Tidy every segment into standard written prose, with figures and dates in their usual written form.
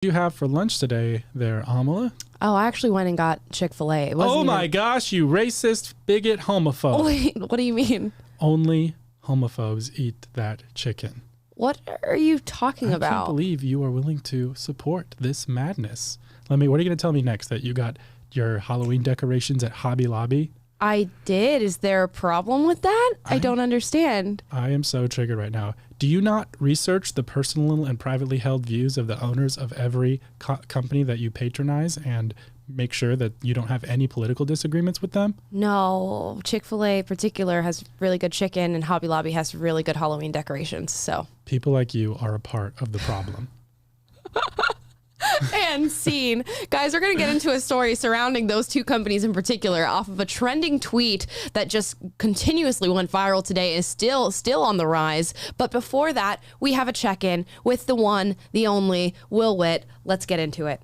You have for lunch today there, Amala? Oh, I actually went and got Chick-Fil-A. Oh my gosh, you racist, bigot, homophobe. Wait, what do you mean? Only homophobes eat that chicken. What are you talking about? I can't believe you are willing to support this madness. What are you going to tell me next? That you got your Halloween decorations at Hobby Lobby? I did. Is there a problem with that? I don't understand. I am so triggered right now. Do you not research the personal and privately held views of the owners of every company that you patronize and make sure that you don't have any political disagreements with them? No. Chick-fil-A in particular has really good chicken, and Hobby Lobby has really good Halloween decorations. So people like you are a part of the problem. And scene. Guys, we're going to get into a story surrounding those two companies in particular off of a trending tweet that just continuously went viral today, is still on the rise. But before that, we have a check-in with the one, the only, Will Witt. Let's get into it.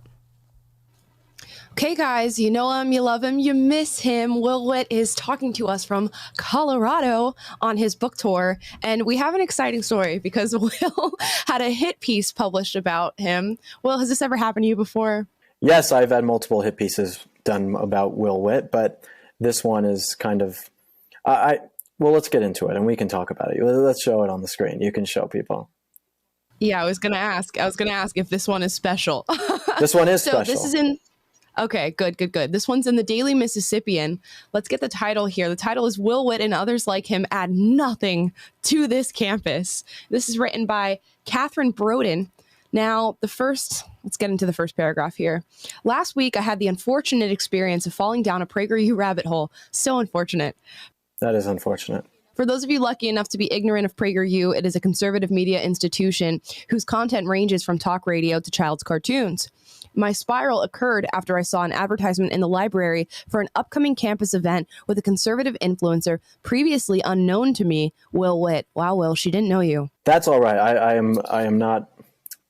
Okay, guys, you know him, you love him, you miss him. Will Witt is talking to us from Colorado on his book tour. And we have an exciting story because Will had a hit piece published about him. Will, has this ever happened to you before? Yes, I've had multiple hit pieces done about Will Witt, but this one is kind of, well, let's get into it and we can talk about it. Let's show it on the screen. You can show people. Yeah, I was going to ask if this one is special. This one is special. So this is in... Okay, good. This one's in the Daily Mississippian. Let's get the title here. The title is Will Witt and Others Like Him Add Nothing to This Campus. This is written by Catherine Broden. Now, let's get into the first paragraph here. Last week, I had the unfortunate experience of falling down a PragerU rabbit hole. So unfortunate. That is unfortunate. For those of you lucky enough to be ignorant of PragerU, it is a conservative media institution whose content ranges from talk radio to child's cartoons. My spiral occurred after I saw an advertisement in the library for an upcoming campus event with a conservative influencer previously unknown to me, Will Witt. Wow, Will, she didn't know you. That's all right. I am not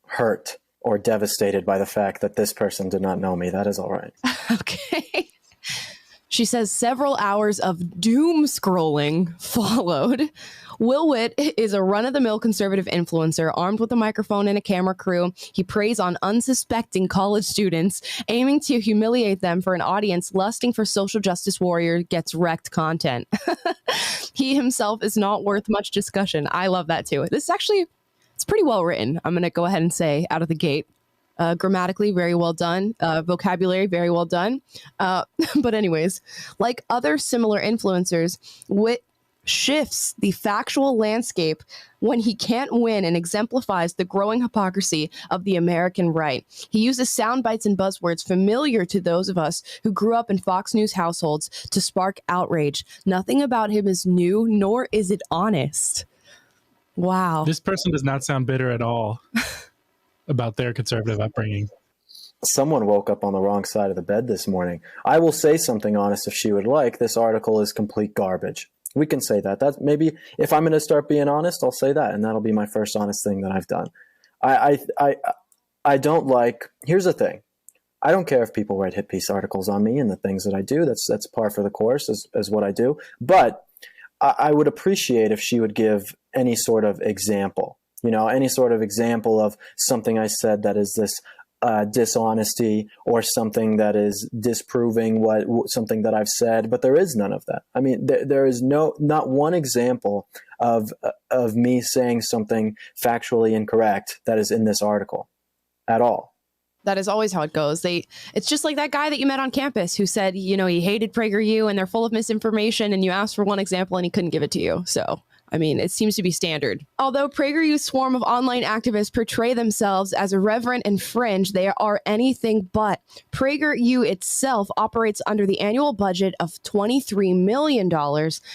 hurt or devastated by the fact that this person did not know me. That is all right. Okay. She says several hours of doom scrolling followed. Will Witt is a run-of-the-mill conservative influencer armed with a microphone and a camera crew. He preys on unsuspecting college students, aiming to humiliate them for an audience lusting for social justice warrior gets wrecked content. He himself is not worth much discussion. I love that too. This is actually, it's pretty well written. I'm going to go ahead and say out of the gate. Grammatically, very well done. Vocabulary, very well done. But anyways, like other similar influencers, Witt shifts the factual landscape when he can't win and exemplifies the growing hypocrisy of the American right. He uses sound bites and buzzwords familiar to those of us who grew up in Fox News households to spark outrage. Nothing about him is new, nor is it honest. Wow. This person does not sound bitter at all about their conservative upbringing. Someone woke up on the wrong side of the bed this morning. I will say something honest if she would like. This article is complete garbage. We can say that. That's maybe if I'm going to start being honest, I'll say that, and that'll be my first honest thing that I've done. I don't like. Here's the thing. I don't care if people write hit piece articles on me and the things that I do. That's par for the course as what I do. But I would appreciate if she would give any sort of example. Any sort of example of something I said that is this dishonesty or something that is disproving something that I've said, but there is none of that. I mean, there is not one example of me saying something factually incorrect that is in this article at all. That is always how it goes. It's just like that guy that you met on campus who said, he hated PragerU and they're full of misinformation, and you asked for one example and he couldn't give it to you. So I mean, it seems to be standard. Although PragerU's swarm of online activists portray themselves as irreverent and fringe, they are anything but. PragerU itself operates under the annual budget of $23 million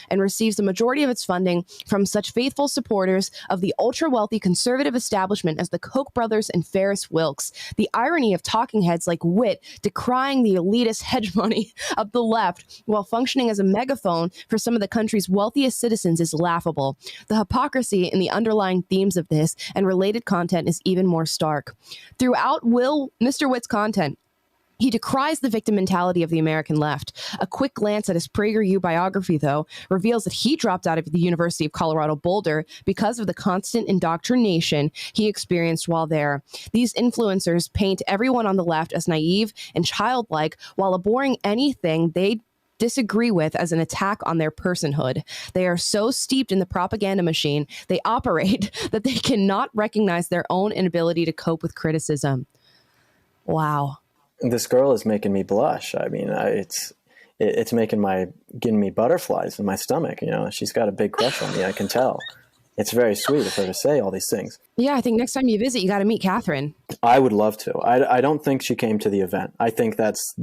and receives the majority of its funding from such faithful supporters of the ultra-wealthy conservative establishment as the Koch brothers and Ferris Wilks. The irony of talking heads like Witt decrying the elitist hegemony of the left while functioning as a megaphone for some of the country's wealthiest citizens is laughable. The hypocrisy in the underlying themes of this and related content is even more stark. Throughout Mr. Witt's content, He decries the victim mentality of the American left. A quick glance at his PragerU biography, though, reveals that he dropped out of the University of Colorado Boulder because of the constant indoctrination he experienced while there. These influencers paint everyone on the left as naive and childlike while abhorring anything they disagree with as an attack on their personhood. They are so steeped in the propaganda machine they operate that they cannot recognize their own inability to cope with criticism. Wow. This girl is making me blush. I mean, it's getting me butterflies in my stomach. You know, she's got a big crush on me. I can tell. It's very sweet of her to say all these things. Yeah, I think next time you visit, you got to meet Catherine. I would love to. I don't think she came to the event. I think that's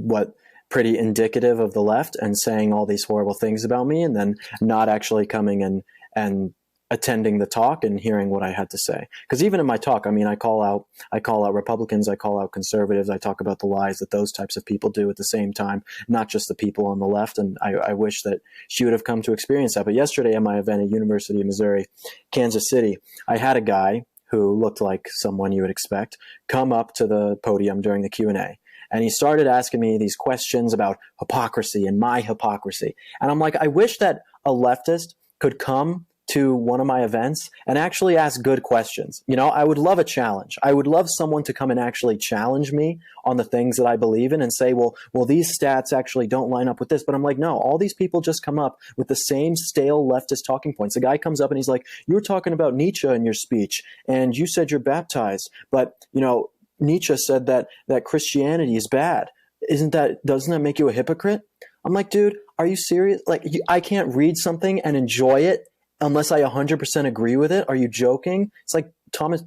pretty indicative of the left and saying all these horrible things about me and then not actually coming and attending the talk and hearing what I had to say. Because even in my talk, I mean, I call out Republicans, I call out conservatives, I talk about the lies that those types of people do at the same time, not just the people on the left. And I wish that she would have come to experience that. But yesterday at my event at University of Missouri, Kansas City, I had a guy who looked like someone you would expect come up to the podium during the Q&A. And he started asking me these questions about hypocrisy and my hypocrisy. And I'm like, I wish that a leftist could come to one of my events and actually ask good questions. You know, I would love a challenge. I would love someone to come and actually challenge me on the things that I believe in and say, well, these stats actually don't line up with this. But I'm like, no, all these people just come up with the same stale leftist talking points. The guy comes up and he's like, you were talking about Nietzsche in your speech and you said you're baptized, but you know, Nietzsche said that Christianity is bad. Doesn't that make you a hypocrite? I'm like, dude, are you serious? Like, I can't read something and enjoy it unless I 100% agree with it. Are you joking? It's like Thomas,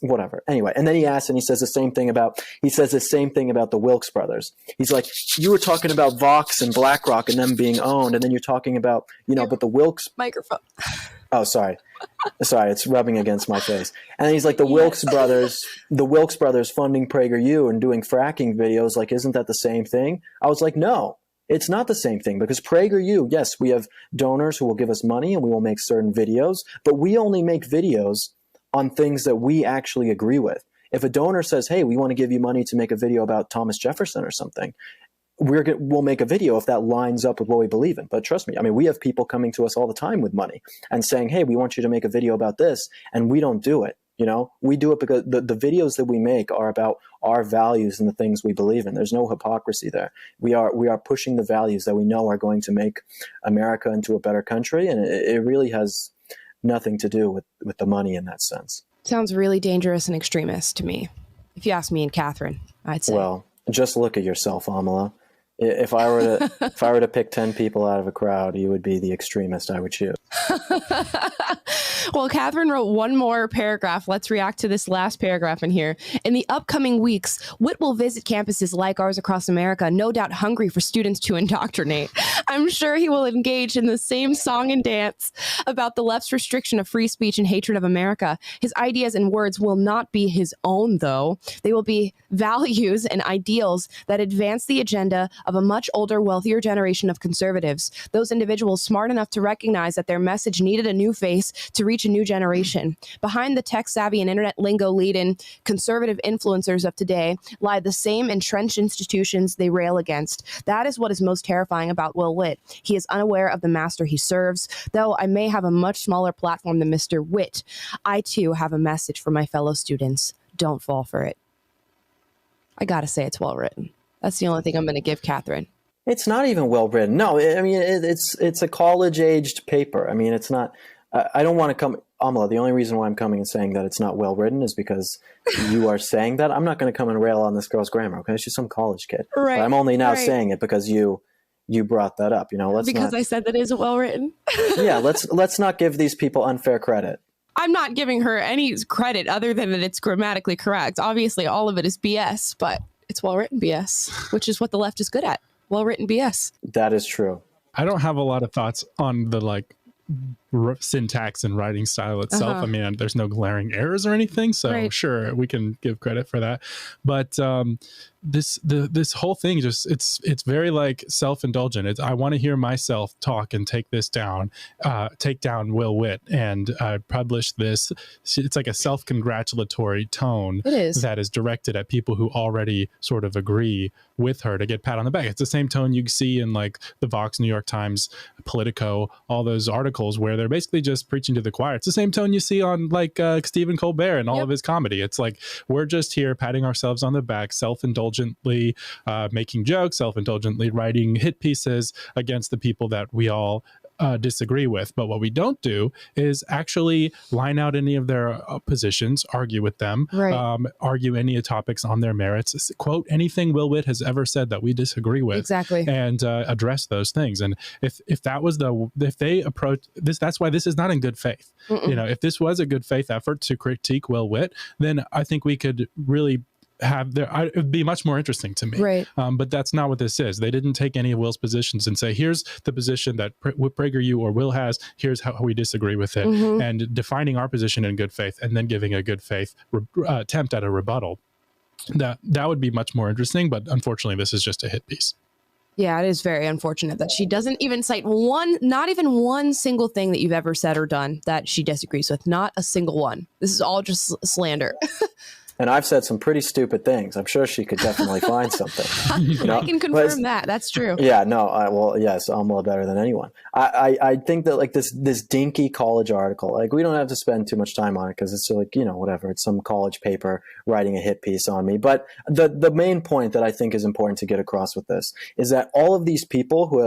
whatever. Anyway, and then he asks and he says the same thing about the Wilkes brothers. He's like, you were talking about Vox and BlackRock and them being owned, and then you're talking about, you know, but the Wilkes microphone. Oh, sorry, it's rubbing against my face. And then he's like, the Wilkes brothers funding PragerU and doing fracking videos. Like, isn't that the same thing? I was like, no. It's not the same thing because PragerU, yes, we have donors who will give us money and we will make certain videos, but we only make videos on things that we actually agree with. If a donor says, hey, we want to give you money to make a video about Thomas Jefferson or something, we'll make a video if that lines up with what we believe in. But trust me, I mean, we have people coming to us all the time with money and saying, hey, we want you to make a video about this, and we don't do it. You know, we do it because the videos that we make are about our values and the things we believe in. There's no hypocrisy there. We are pushing the values that we know are going to make America into a better country. And it really has nothing to do with the money in that sense. Sounds really dangerous and extremist to me. If you ask me and Catherine, I'd say. Well, just look at yourself, Amala. If I were to pick 10 people out of a crowd, you would be the extremist I would choose. Well, Catherine wrote one more paragraph. Let's react to this last paragraph in here. In the upcoming weeks, Witt will visit campuses like ours across America, no doubt hungry for students to indoctrinate. I'm sure he will engage in the same song and dance about the left's restriction of free speech and hatred of America. His ideas and words will not be his own, though. They will be values and ideals that advance the agenda of a much older, wealthier generation of conservatives. Those individuals smart enough to recognize that their message needed a new face to reach a new generation. Behind the tech-savvy and internet lingo-laden conservative influencers of today lie the same entrenched institutions they rail against. That is what is most terrifying about Will Witt. He is unaware of the master he serves. Though I may have a much smaller platform than Mr. Witt, I too have a message for my fellow students. Don't fall for it. I gotta say it's well written. That's the only thing I'm going to give Catherine. It's not even well written. No, I mean, it's a college-aged paper. I mean, it's not. I don't want to come, Amala. The only reason why I'm coming and saying that it's not well written is because you are saying that. I'm not going to come and rail on this girl's grammar. Okay, she's some college kid. Right. But I'm only now saying it because you brought that up. You know, I said that it isn't well written. Yeah, let's not give these people unfair credit. I'm not giving her any credit other than that it's grammatically correct. Obviously, all of it is BS, but it's well-written BS, which is what the left is good at. Well-written BS. That is true. I don't have a lot of thoughts on the syntax and writing style itself. I mean, there's no glaring errors or anything, so sure, we can give credit for that. But this whole thing just it's very like self-indulgent. I want to hear myself talk and take this down, take down Will Witt, and publish this. It's like a self-congratulatory tone that is directed at people who already sort of agree with her to get pat on the back. It's the same tone you see in like the Vox, New York Times, Politico, all those articles where they're basically just preaching to the choir. It's the same tone you see on like Stephen Colbert and all of his comedy. It's like, we're just here patting ourselves on the back, self-indulgently making jokes, self-indulgently writing hit pieces against the people that we all disagree with. But what we don't do is actually line out any of their positions, argue with them, argue any topics on their merits, quote anything Will Witt has ever said that we disagree with, and address those things. And if they approach this, that's why this is not in good faith. You know, if this was a good faith effort to critique Will Witt, then I think we could really it would be much more interesting to me. But that's not what this is. They didn't take any of Will's positions and say, here's the position that PragerU or Will has, here's how we disagree with it, and defining our position in good faith and then giving a good faith attempt at a rebuttal. That would be much more interesting, but unfortunately this is just a hit piece. Yeah, it is very unfortunate that she doesn't even cite not even one single thing that you've ever said or done that she disagrees with. Not a single one. This is all just slander. And I've said some pretty stupid things. I'm sure she could definitely find something. You know? I can confirm that. That's true. Yeah, no, well, yes, Amala better than anyone. I think that like this dinky college article, like we don't have to spend too much time on it because it's like, you know, whatever. It's some college paper writing a hit piece on me. But the main point that I think is important to get across with this is that all of these people who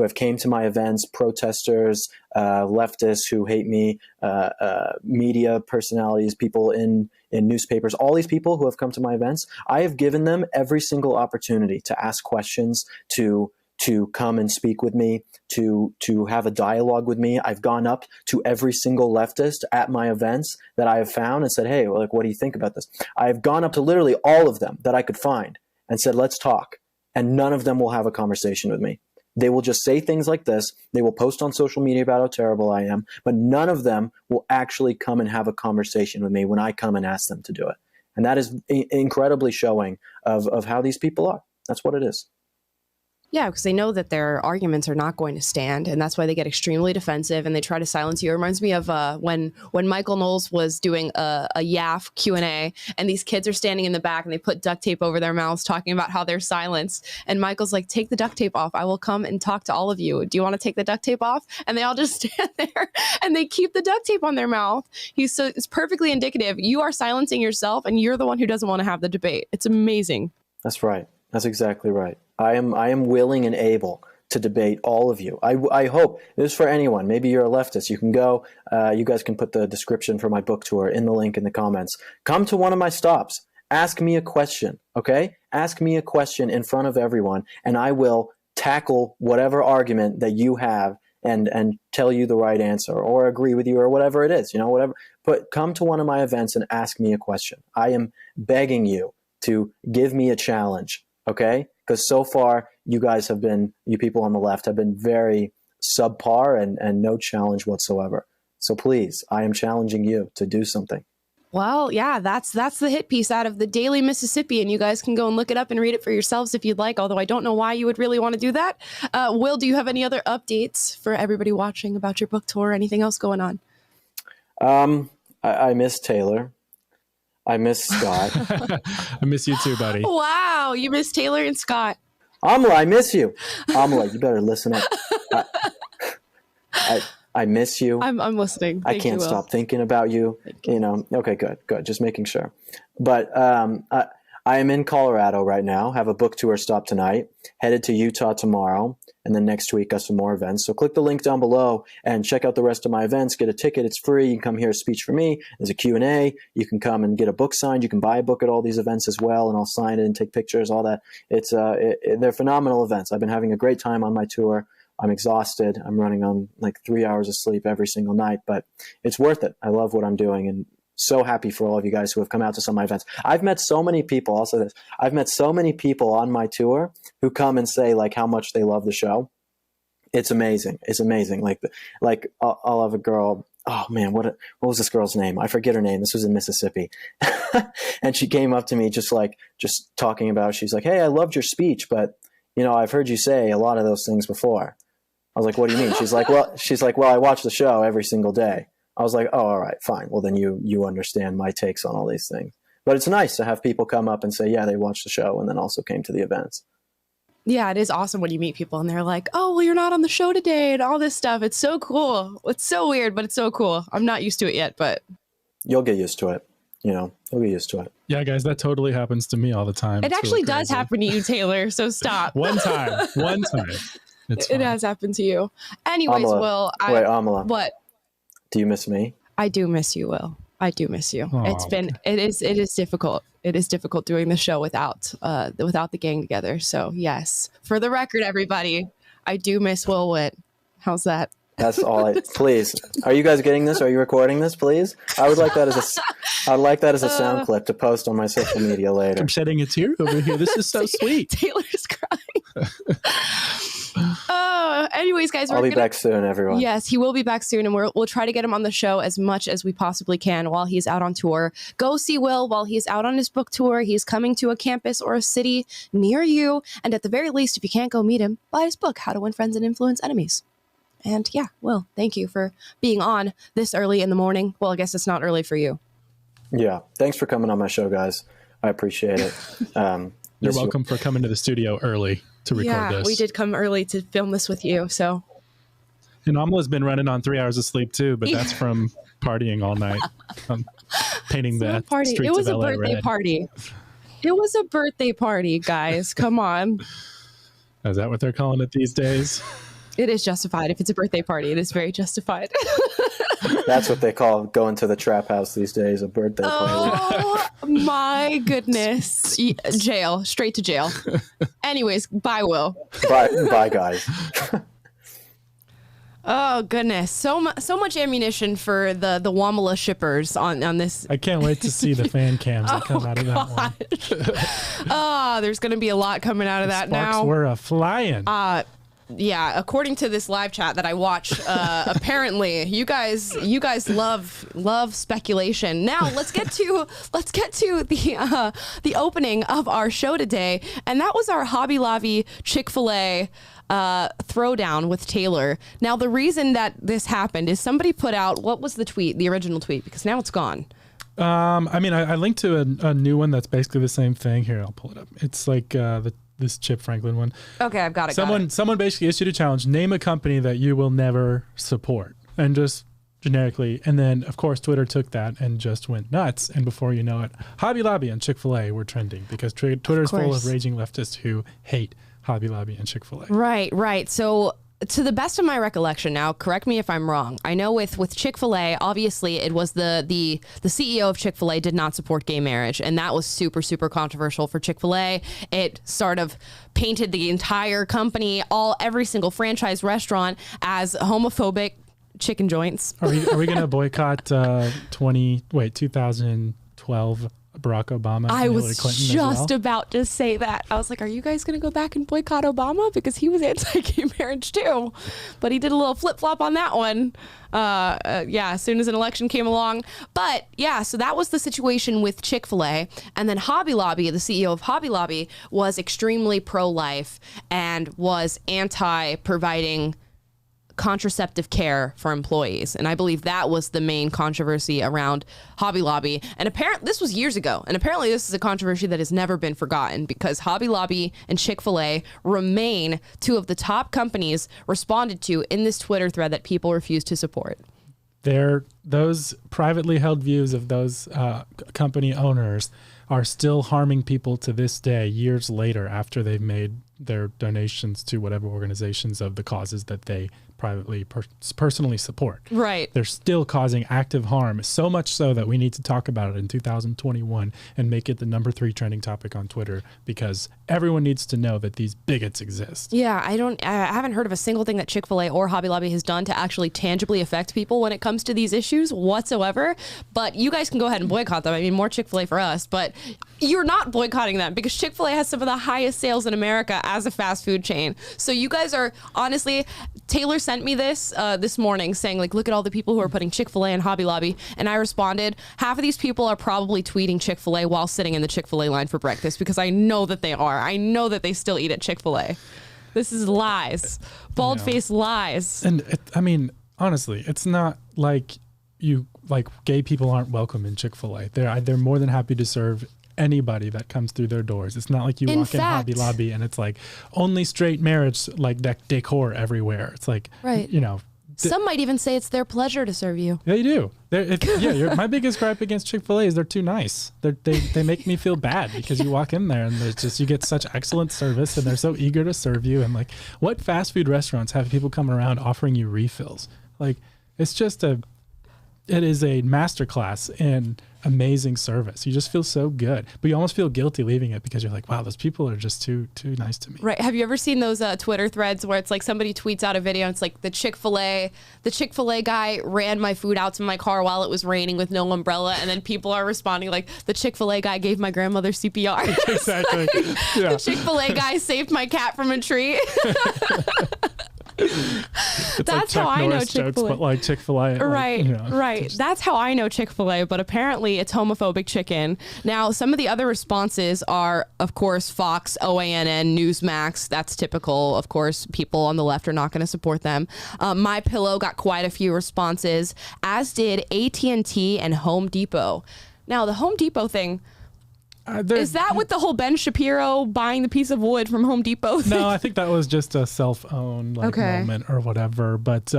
have came to my events, protesters, leftists who hate me, media personalities, people in newspapers, all these people who have come to my events, I have given them every single opportunity to ask questions, to come and speak with me, to have a dialogue with me. I've gone up to every single leftist at my events that I have found and said, hey, like, what do you think about this? I've gone up to literally all of them that I could find and said, let's talk. And none of them will have a conversation with me. They will just say things like this. They will post on social media about how terrible I am, but none of them will actually come and have a conversation with me when I come and ask them to do it. And that is incredibly showing of how these people are. That's what it is. Yeah, because they know that their arguments are not going to stand, and that's why they get extremely defensive and they try to silence you. It reminds me of when Michael Knowles was doing a YAF Q&A, and these kids are standing in the back and they put duct tape over their mouths talking about how they're silenced. And Michael's like, take the duct tape off. I will come and talk to all of you. Do you want to take the duct tape off? And they all just stand there and they keep the duct tape on their mouth. It's perfectly indicative. You are silencing yourself and you're the one who doesn't want to have the debate. It's amazing. That's right. That's exactly right. I am willing and able to debate all of you. I hope this is for anyone. Maybe you're a leftist. You can go. You guys can put the description for my book tour in the link in the comments. Come to one of my stops. Ask me a question. Okay? Ask me a question in front of everyone, and I will tackle whatever argument that you have and tell you the right answer or agree with you or whatever it is. You know, whatever. But come to one of my events and ask me a question. I am begging you to give me a challenge. Okay? Because so far, you people on the left have been very subpar and no challenge whatsoever. So please, I am challenging you to do something. Well, yeah, that's the hit piece out of the Daily Mississippian. You guys can go and look it up and read it for yourselves if you'd like, although I don't know why you would really want to do that. Will, do you have any other updates for everybody watching about your book tour or anything else going on? I miss Taylor. I miss Scott. I miss you too, buddy. Wow, you miss Taylor and Scott. Amala, I miss you. Amala, you better listen up. I miss you. I'm listening. I can't stop thinking about you. You know. Okay, good. Just making sure. But I am in Colorado right now. Have a book tour stop tonight. Headed to Utah tomorrow, and then next week got some more events. So click the link down below and check out the rest of my events. Get a ticket. It's free. You can come hear a speech from me. There's a Q&A. You can come and get a book signed. You can buy a book at all these events as well, and I'll sign it and take pictures. All that. They're phenomenal events. I've been having a great time on my tour. I'm exhausted. I'm running on like 3 hours of sleep every single night, but it's worth it. I love what I'm doing, and so happy for all of you guys who have come out to some of my events. I've met so many people. I'll say this. I've met so many people on my tour who come and say like how much they love the show. It's amazing. It's amazing. Like I'll have a girl. Oh man, what was this girl's name? I forget her name. This was in Mississippi. And she came up to me just talking about, she's like, "Hey, I loved your speech, but I've heard you say a lot of those things before." I was like, "What do you mean?" She's like, well, I watch the show every single day. I was like, "Oh, all right, fine. Well, then you understand my takes on all these things." But it's nice to have people come up and say, yeah, they watched the show and then also came to the events. Yeah, it is awesome when you meet people and they're like, "Oh, well, you're not on the show today," and all this stuff. It's so cool. It's so weird, but it's so cool. I'm not used to it yet, but you'll get used to it. You'll get used to it. Yeah, guys, that totally happens to me all the time. It actually does happen to you, Taylor. So stop. One time. It has happened to you. Anyways, Amala, Will. Wait, Amala. What? Do you miss me? I do miss you, Will. I do miss you. Oh, It is difficult. It is difficult doing the show without the gang together. So yes, for the record, everybody, I do miss Will Witt. How's that? That's all. Please, are you guys getting this? Are you recording this? Please, I would like that as a sound clip to post on my social media later. I'm shedding a tear over here. This is so sweet. Taylor's crying. Anyways, guys, I'll be back soon, everyone. Yes, he will be back soon, and we'll try to get him on the show as much as we possibly can while he's out on tour. Go see Will while he's out on his book tour. He's coming to a campus or a city near you, and at the very least, if you can't go meet him, buy his book, How to Win Friends and Influence Enemies. And yeah, Will, thank you for being on this early in the morning. Well, I guess it's not early for you. Yeah, thanks for coming on my show, guys. I appreciate it. You're welcome for coming to the studio early to record this. Yeah, we did come early to film this with you, so. And Amala's been running on 3 hours of sleep too, but that's from partying all night, painting the streets It was of LA a birthday red. party. It was a birthday party, guys. Come on. Is that what they're calling it these days? It is justified. If it's a birthday party, it is very justified. That's what they call going to the trap house these days, a birthday party. Oh my goodness. Jail. Straight to jail. Anyways, bye, Will. Bye, guys. Oh goodness. So much ammunition for the Wamala shippers on this. I can't wait to see the fan cams that come out of that one. Oh, there's going to be a lot coming out of that Sparks now. were a-flying. Yeah, according to this live chat that I watch, apparently you guys love speculation. Now let's get to the opening of our show today, and that was our Hobby Lobby Chick-Fil-A throwdown with Taylor. Now the reason that this happened is somebody put out, what was the tweet, the original tweet, because now it's gone. I linked to a new one that's basically the same thing. Here, I'll pull it up. It's like this Chip Franklin one. Okay, I've got it. Someone basically issued a challenge. Name a company that you will never support, and just generically. And then, of course, Twitter took that and just went nuts. And before you know it, Hobby Lobby and Chick-fil-A were trending because Twitter's full of raging leftists who hate Hobby Lobby and Chick-fil-A. Right. So, to the best of my recollection, now correct me if I'm wrong, I know with Chick-fil-A, obviously it was the CEO of Chick-fil-A did not support gay marriage, and that was super controversial for Chick-fil-A. It sort of painted the entire company, every single franchise restaurant, as homophobic chicken joints. Are we going to boycott 2012 Barack Obama? I was Clinton just about to say that. I was like, are you guys going to go back and boycott Obama? Because he was anti-gay marriage too. But he did a little flip-flop on that one. As soon as an election came along. But yeah, so that was the situation with Chick-fil-A. And then Hobby Lobby, the CEO of Hobby Lobby, was extremely pro-life and was anti-providing contraceptive care for employees. And I believe that was the main controversy around Hobby Lobby. And apparently this was years ago. And apparently this is a controversy that has never been forgotten because Hobby Lobby and Chick-fil-A remain two of the top companies responded to in this Twitter thread that people refuse to support. Those privately held views of those company owners are still harming people to this day, years later, after they've made their donations to whatever organizations of the causes that they privately personally support. Right. They're still causing active harm, so much so that we need to talk about it in 2021 and make it the number 3 trending topic on Twitter because everyone needs to know that these bigots exist. Yeah, I haven't heard of a single thing that Chick-fil-A or Hobby Lobby has done to actually tangibly affect people when it comes to these issues whatsoever. But you guys can go ahead and boycott them. I mean, more Chick-fil-A for us, but you're not boycotting them because Chick-fil-A has some of the highest sales in America as a fast food chain. So you guys are, honestly, Taylor sent me this this morning saying, like, look at all the people who are putting Chick-fil-A and Hobby Lobby. And I responded, half of these people are probably tweeting Chick-fil-A while sitting in the Chick-fil-A line for breakfast, because I know that they are. I know that they still eat at Chick-fil-A. This is lies. Bald-faced lies. And I mean, honestly, it's not like gay people aren't welcome in Chick-fil-A. They're more than happy to serve anybody that comes through their doors. It's not like you walk in Hobby Lobby and it's like only straight marriage, like that decor everywhere. It's like, right. You know. Some might even say it's their pleasure to serve you. They do. My biggest gripe against Chick-fil-A is they're too nice. They make me feel bad because you walk in there and there's just, you get such excellent service and they're so eager to serve you. And like, what fast food restaurants have people coming around offering you refills? Like, it's just it is a masterclass in amazing service. You just feel so good, but you almost feel guilty leaving it because you're like, wow, those people are just too nice to me. Right. Have you ever seen those Twitter threads where it's like somebody tweets out a video and it's like the Chick-fil-A guy ran my food out to my car while it was raining with no umbrella, and then people are responding like, the Chick-fil-A guy gave my grandmother CPR. Exactly. The Chick-fil-A guy saved my cat from a tree. That's like how I know Norris Chick-fil-A. Jokes, but like Chick-fil-A. Right, like, you know, right. That's how I know Chick-fil-A, but apparently it's homophobic chicken. Now, some of the other responses are, of course, Fox, OANN, Newsmax. That's typical. Of course, people on the left are not going to support them. My Pillow got quite a few responses, as did AT&T and Home Depot. Now, the Home Depot thing... is that with the whole Ben Shapiro buying the piece of wood from Home Depot thing? No, I think that was just a self-owned moment or whatever. But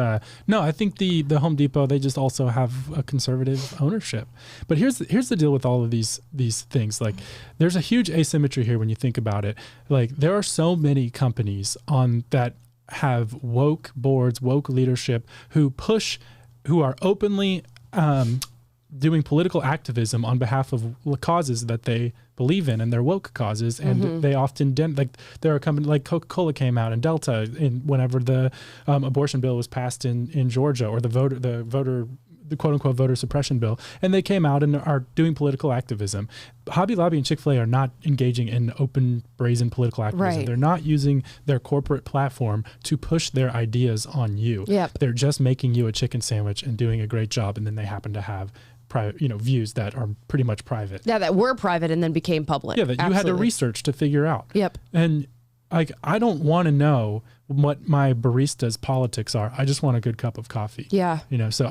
no, I think the Home Depot, they just also have a conservative ownership. But here's the deal with all of these things. Like, there's a huge asymmetry here when you think about it. Like, there are so many companies that have woke boards, woke leadership who are openly doing political activism on behalf of causes that they believe in, and they're woke causes, and they often like, there are companies like Coca-Cola came out, and Delta whenever the abortion bill was passed in Georgia, or the quote unquote voter suppression bill, and they came out and are doing political activism. Hobby Lobby and Chick-fil-A are not engaging in open, brazen political activism. Right. They're not using their corporate platform to push their ideas on you. Yep. They're just making you a chicken sandwich and doing a great job, and then they happen to have private, views that are pretty much private. Yeah, that were private and then became public. Yeah, that you had to research to figure out. Yep. And like, I don't want to know what my barista's politics are. I just want a good cup of coffee. Yeah. So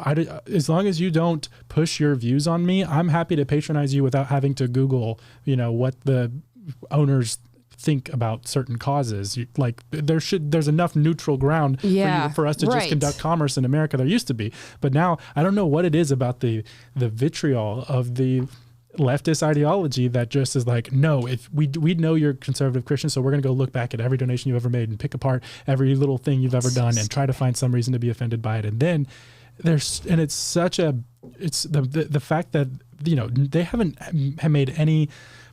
as long as you don't push your views on me, I'm happy to patronize you without having to Google, what the owners think about certain causes. Like, there's enough neutral ground for us to just conduct commerce in America. There used to be, but now I don't know what it is about the vitriol of the leftist ideology that just is like, no, if we know you're conservative Christian, so we're going to go look back at every donation you've ever made and pick apart every little thing you've ever done and try to find some reason to be offended by it. And then it's the fact that they haven't made any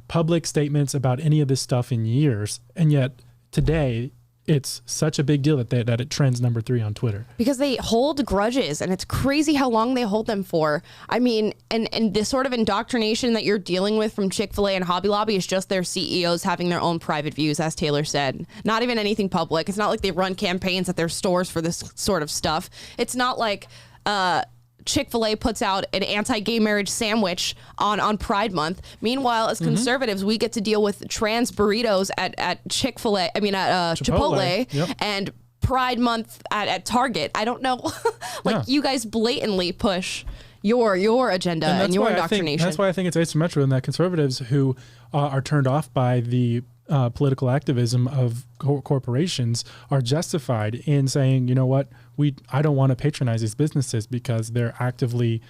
public statements about any of this stuff in years, and yet today it's such a big deal that it trends number 3 on Twitter. Because they hold grudges, and it's crazy how long they hold them for. I mean, and this sort of indoctrination that you're dealing with from Chick-fil-A and Hobby Lobby is just their CEOs having their own private views, as Taylor said. Not even anything public. It's not like they run campaigns at their stores for this sort of stuff. It's not like Chick-fil-A puts out an anti-gay marriage sandwich on Pride Month. Meanwhile, as conservatives, we get to deal with trans burritos at Chick-fil-A, Chipotle. Yep. And Pride Month at Target. I don't know. You guys blatantly push your agenda and your indoctrination. That's why I think it's asymmetrical in that conservatives who are turned off by the political activism of corporations are justified in saying, you know what, I don't want to patronize these businesses because they're actively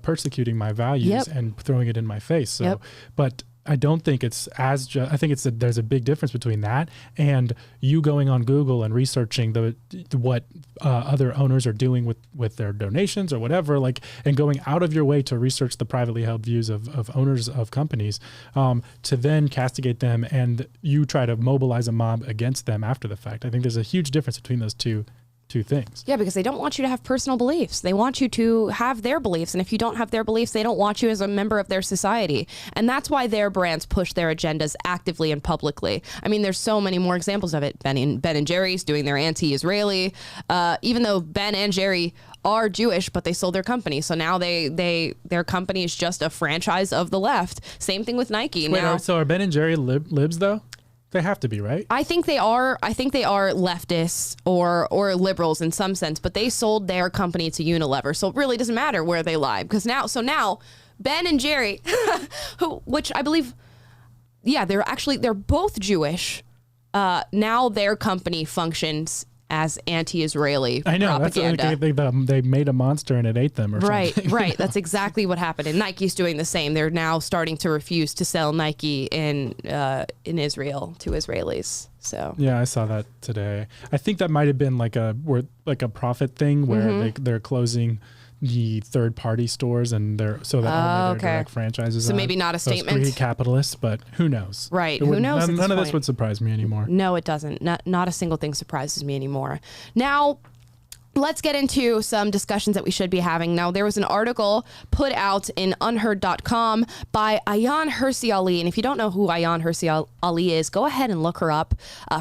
persecuting my values and throwing it in my face. So, but I don't think it's I think there's a big difference between that and you going on Google and researching what other owners are doing with their donations or whatever, and going out of your way to research the privately held views of owners of companies, to then castigate them and you try to mobilize a mob against them after the fact. I think there's a huge difference between those two two things. Yeah, because they don't want you to have personal beliefs. They want you to have their beliefs. And if you don't have their beliefs, they don't want you as a member of their society. And that's why their brands push their agendas actively and publicly. I mean, there's so many more examples of it. Ben and Jerry's doing their anti-Israeli, even though Ben and Jerry are Jewish, but they sold their company. So now their company is just a franchise of the left. Same thing with Nike. Wait, so are Ben and Jerry libs though? They have to be, right? I think they are leftists or liberals in some sense, but they sold their company to Unilever. So it really doesn't matter where they lie, because now Ben and Jerry, which I believe, yeah, they're both Jewish. Now their company functions as anti-Israeli I know, propaganda. They made a monster and it ate them or something. Right. That's exactly what happened. And Nike's doing the same. They're now starting to refuse to sell Nike in Israel to Israelis. So yeah, I saw that today. I think that might have been like a profit thing where they're closing the third-party stores and only their direct franchises. So maybe not a statement. Greedy capitalists, but who knows? Right? Who knows? None of this would surprise me anymore. No, it doesn't. Not a single thing surprises me anymore. Now, let's get into some discussions that we should be having. Now, there was an article put out in unheard.com by Ayaan Hirsi Ali. And if you don't know who Ayaan Hirsi Ali is, go ahead and look her up,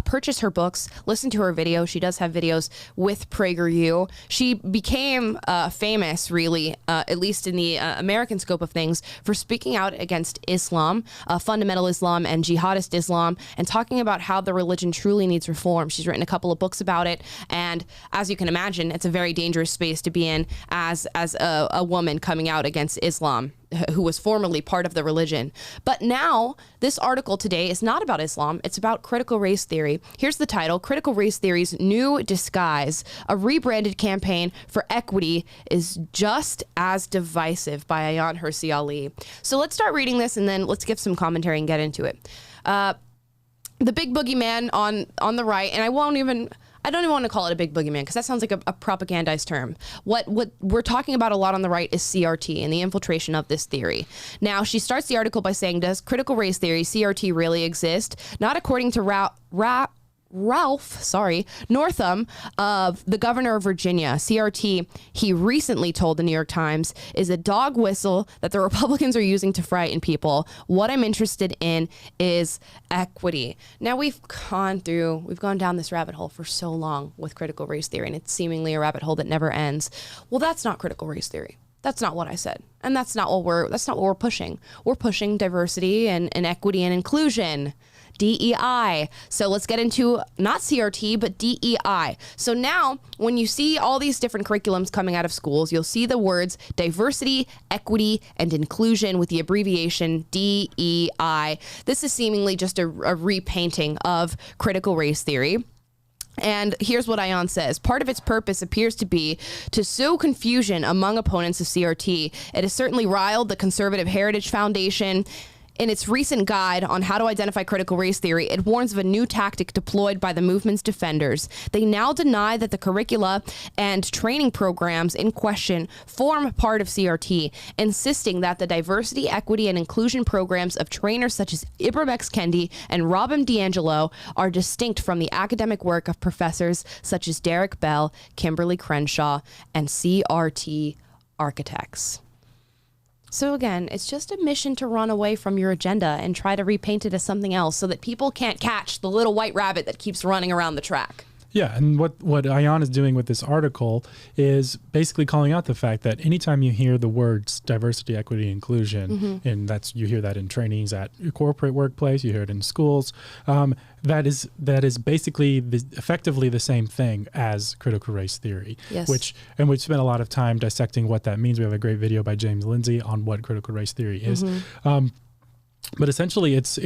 purchase her books, listen to her videos. She does have videos with PragerU. She became famous, really, at least in the American scope of things, for speaking out against Islam, fundamental Islam and jihadist Islam, and talking about how the religion truly needs reform. She's written a couple of books about it. And as you can imagine, it's a very dangerous space to be in as a woman coming out against Islam, who was formerly part of the religion. But now, this article today is not about Islam. It's about critical race theory. Here's the title: Critical Race Theory's New Disguise, a rebranded campaign for equity is just as divisive, by Ayaan Hirsi Ali. So let's start reading this and then let's give some commentary and get into it. The big boogeyman on the right, and I don't even want to call it a big boogeyman because that sounds like a propagandized term. What we're talking about a lot on the right is CRT and the infiltration of this theory. Now, she starts the article by saying, does critical race theory, CRT, really exist? Not according to Ralph Northam, the governor of Virginia. CRT, he recently told the New York Times, is a dog whistle that the Republicans are using to frighten people. What I'm interested in is equity. Now, we've gone down this rabbit hole for so long with critical race theory, and it's seemingly a rabbit hole that never ends. Well, that's not critical race theory. That's not what I said. And that's not what we're pushing. We're pushing diversity and equity and inclusion. DEI. So let's get into not CRT, but DEI. So now when you see all these different curriculums coming out of schools, you'll see the words diversity, equity, and inclusion with the abbreviation DEI. This is seemingly just a repainting of critical race theory. And here's what Ayaan says. Part of its purpose appears to be to sow confusion among opponents of CRT. It has certainly riled the Conservative Heritage Foundation. In its recent guide on how to identify critical race theory, it warns of a new tactic deployed by the movement's defenders. They now deny that the curricula and training programs in question form part of CRT, insisting that the diversity, equity, and inclusion programs of trainers such as Ibram X. Kendi and Robin DiAngelo are distinct from the academic work of professors such as Derek Bell, Kimberly Crenshaw, and CRT architects. So again, it's just a mission to run away from your agenda and try to repaint it as something else so that people can't catch the little white rabbit that keeps running around the track. Yeah, and what Ayaan is doing with this article is basically calling out the fact that anytime you hear the words diversity, equity, inclusion, and you hear that in trainings at your corporate workplace, you hear it in schools, that is basically effectively the same thing as critical race theory. Yes. And we've spent a lot of time dissecting what that means. We have a great video by James Lindsay on what critical race theory is. But essentially, it's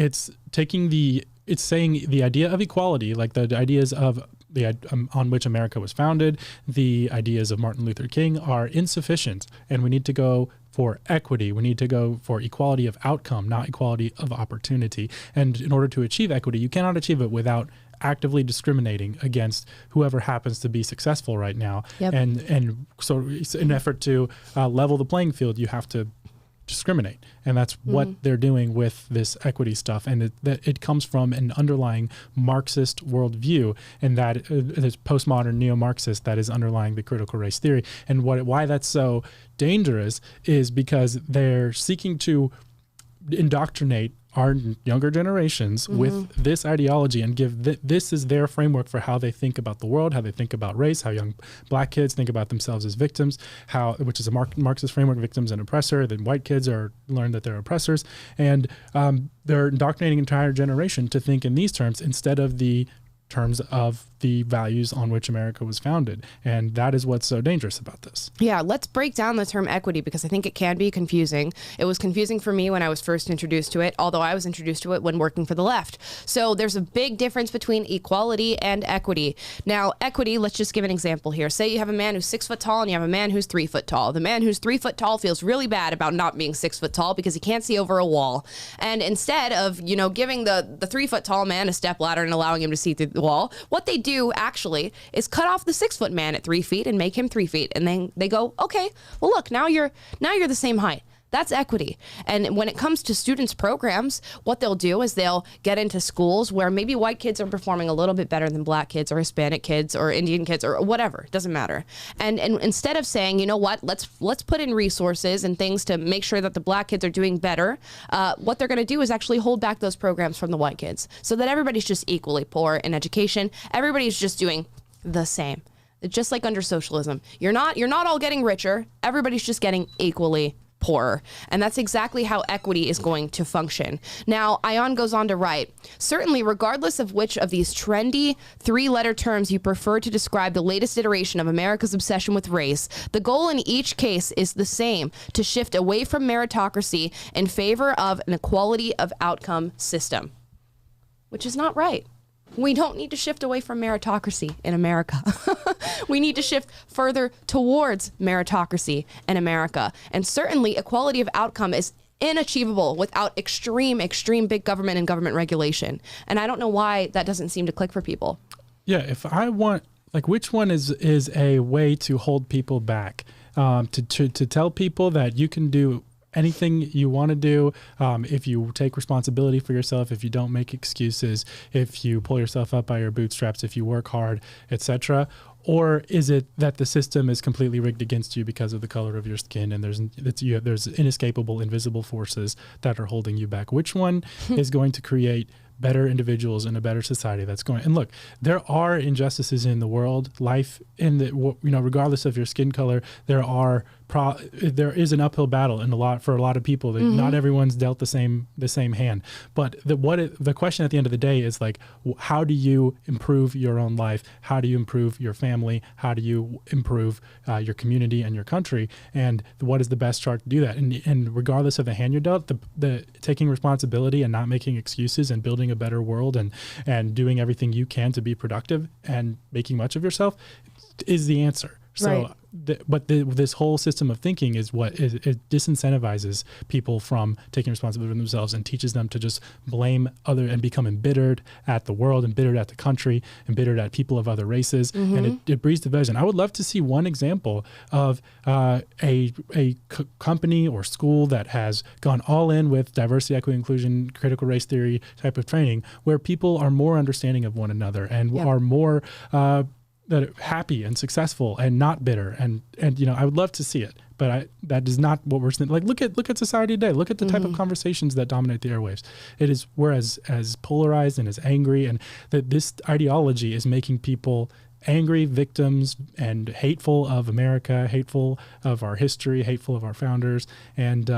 saying the idea of equality, like the ideas of on which America was founded, the ideas of Martin Luther King are insufficient, and we need to go for equity. We need to go for equality of outcome, not equality of opportunity. And in order to achieve equity, you cannot achieve it without actively discriminating against whoever happens to be successful right now. Yep. And so in an effort to level the playing field, you have to discriminate. And that's what they're doing with this equity stuff. And it comes from an underlying Marxist worldview, and that there's postmodern neo-Marxist that is underlying the critical race theory. And why that's so dangerous is because they're seeking to indoctrinate our younger generations with this ideology and give this is their framework for how they think about the world, how they think about race, how young black kids think about themselves as victims, which is a Marxist framework, victims and oppressor. Then white kids learn that they're oppressors, and they're indoctrinating an entire generation to think in these terms instead of the terms of the values on which America was founded. And that is what's so dangerous about this. Yeah, let's break down the term equity, because I think it can be confusing. It was confusing for me when I was first introduced to it, although I was introduced to it when working for the left. So there's a big difference between equality and equity. Now, equity, let's just give an example here. Say you have a man who's 6 foot tall and you have a man who's 3 foot tall. The man who's 3 foot tall feels really bad about not being 6 foot tall because he can't see over a wall. And instead of, giving the 3 foot tall man a step ladder and allowing him to see through the wall, what they do actually is cut off the 6 foot man at 3 feet and make him 3 feet. And then they go, okay, well, look, now you're the same height. That's equity. And when it comes to students' programs, what they'll do is they'll get into schools where maybe white kids are performing a little bit better than black kids or Hispanic kids or Indian kids or whatever. It doesn't matter. And instead of saying, you know what, let's put in resources and things to make sure that the black kids are doing better, what they're going to do is actually hold back those programs from the white kids so that everybody's just equally poor in education. Everybody's just doing the same. Just like under socialism. You're not all getting richer. Everybody's just getting equally poorer. And that's exactly how equity is going to function. Now, Ayaan goes on to write, certainly, regardless of which of these trendy 3-letter terms you prefer to describe the latest iteration of America's obsession with race, the goal in each case is the same, to shift away from meritocracy in favor of an equality of outcome system, which is not right. We don't need to shift away from meritocracy in America. We need to shift further towards meritocracy in America. And certainly equality of outcome is inachievable without extreme big government and government regulation. And I don't know why that doesn't seem to click for people. Yeah, if I want, which one is a way to hold people back, to tell people that you can do anything you want to do, if you take responsibility for yourself, if you don't make excuses, if you pull yourself up by your bootstraps, if you work hard, etc. Or is it that the system is completely rigged against you because of the color of your skin, and there's inescapable, invisible forces that are holding you back? Which one is going to create better individuals in a better society? That's going, and look, there are injustices in the world, life in the, regardless of your skin color, there is an uphill battle for a lot of people. Not everyone's dealt the same hand. But the question at the end of the day is how do you improve your own life? How do you improve your family? How do you improve your community and your country? And what is the best chart to do that? And regardless of the hand you're dealt, the taking responsibility and not making excuses and building a better world and doing everything you can to be productive and making much of yourself is the answer. So, right. This whole system of thinking is it disincentivizes people from taking responsibility for themselves and teaches them to just blame other and become embittered at the world, embittered at the country, embittered at people of other races, and it breeds division. I would love to see one example of a company or school that has gone all in with diversity, equity, inclusion, critical race theory type of training, where people are more understanding of one another and are more that are happy and successful and not bitter, and I would love to see it, but that is not what we're seeing. Look at society today. Look at the type of conversations that dominate the airwaves. We're as polarized and as angry, and that this ideology is making people angry, victims, and hateful of America, hateful of our history, hateful of our founders, and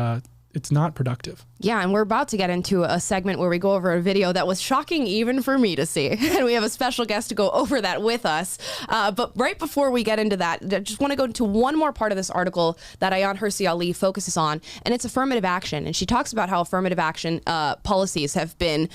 it's not productive. Yeah, and we're about to get into a segment where we go over a video that was shocking even for me to see. And we have a special guest to go over that with us. But right before we get into that, I just want to go into one more part of this article that Ayaan Hirsi Ali focuses on, and it's affirmative action. And she talks about how affirmative action policies have been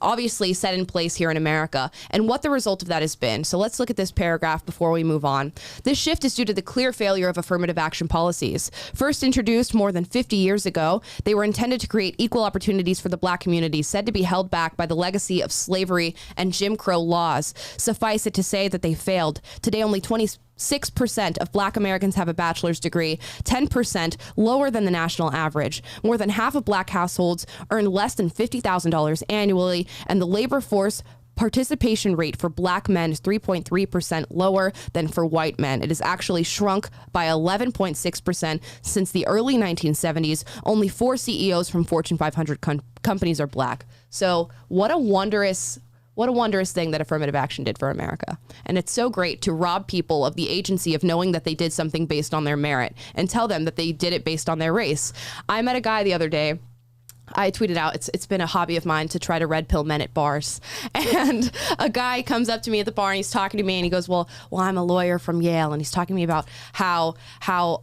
obviously set in place here in America and what the result of that has been. So let's look at this paragraph before we move on. This shift is due to the clear failure of affirmative action policies. First introduced more than 50 years ago, they were intended to create equal opportunities for the Black community, said to be held back by the legacy of slavery and Jim Crow laws. Suffice it to say that they failed. Today, only 20% 6% of Black Americans have a bachelor's degree, 10% lower than the national average. More than half of Black households earn less than $50,000 annually, and the labor force participation rate for Black men is 3.3% lower than for white men. It has actually shrunk by 11.6% since the early 1970s. Only 4 CEOs from Fortune 500 companies are Black. So what a wondrous thing that affirmative action did for America. And it's so great to rob people of the agency of knowing that they did something based on their merit and tell them that they did it based on their race. I met a guy the other day. I tweeted out, it's been a hobby of mine to try to red pill men at bars. And a guy comes up to me at the bar and he's talking to me and he goes, well, I'm a lawyer from Yale. And he's talking to me about how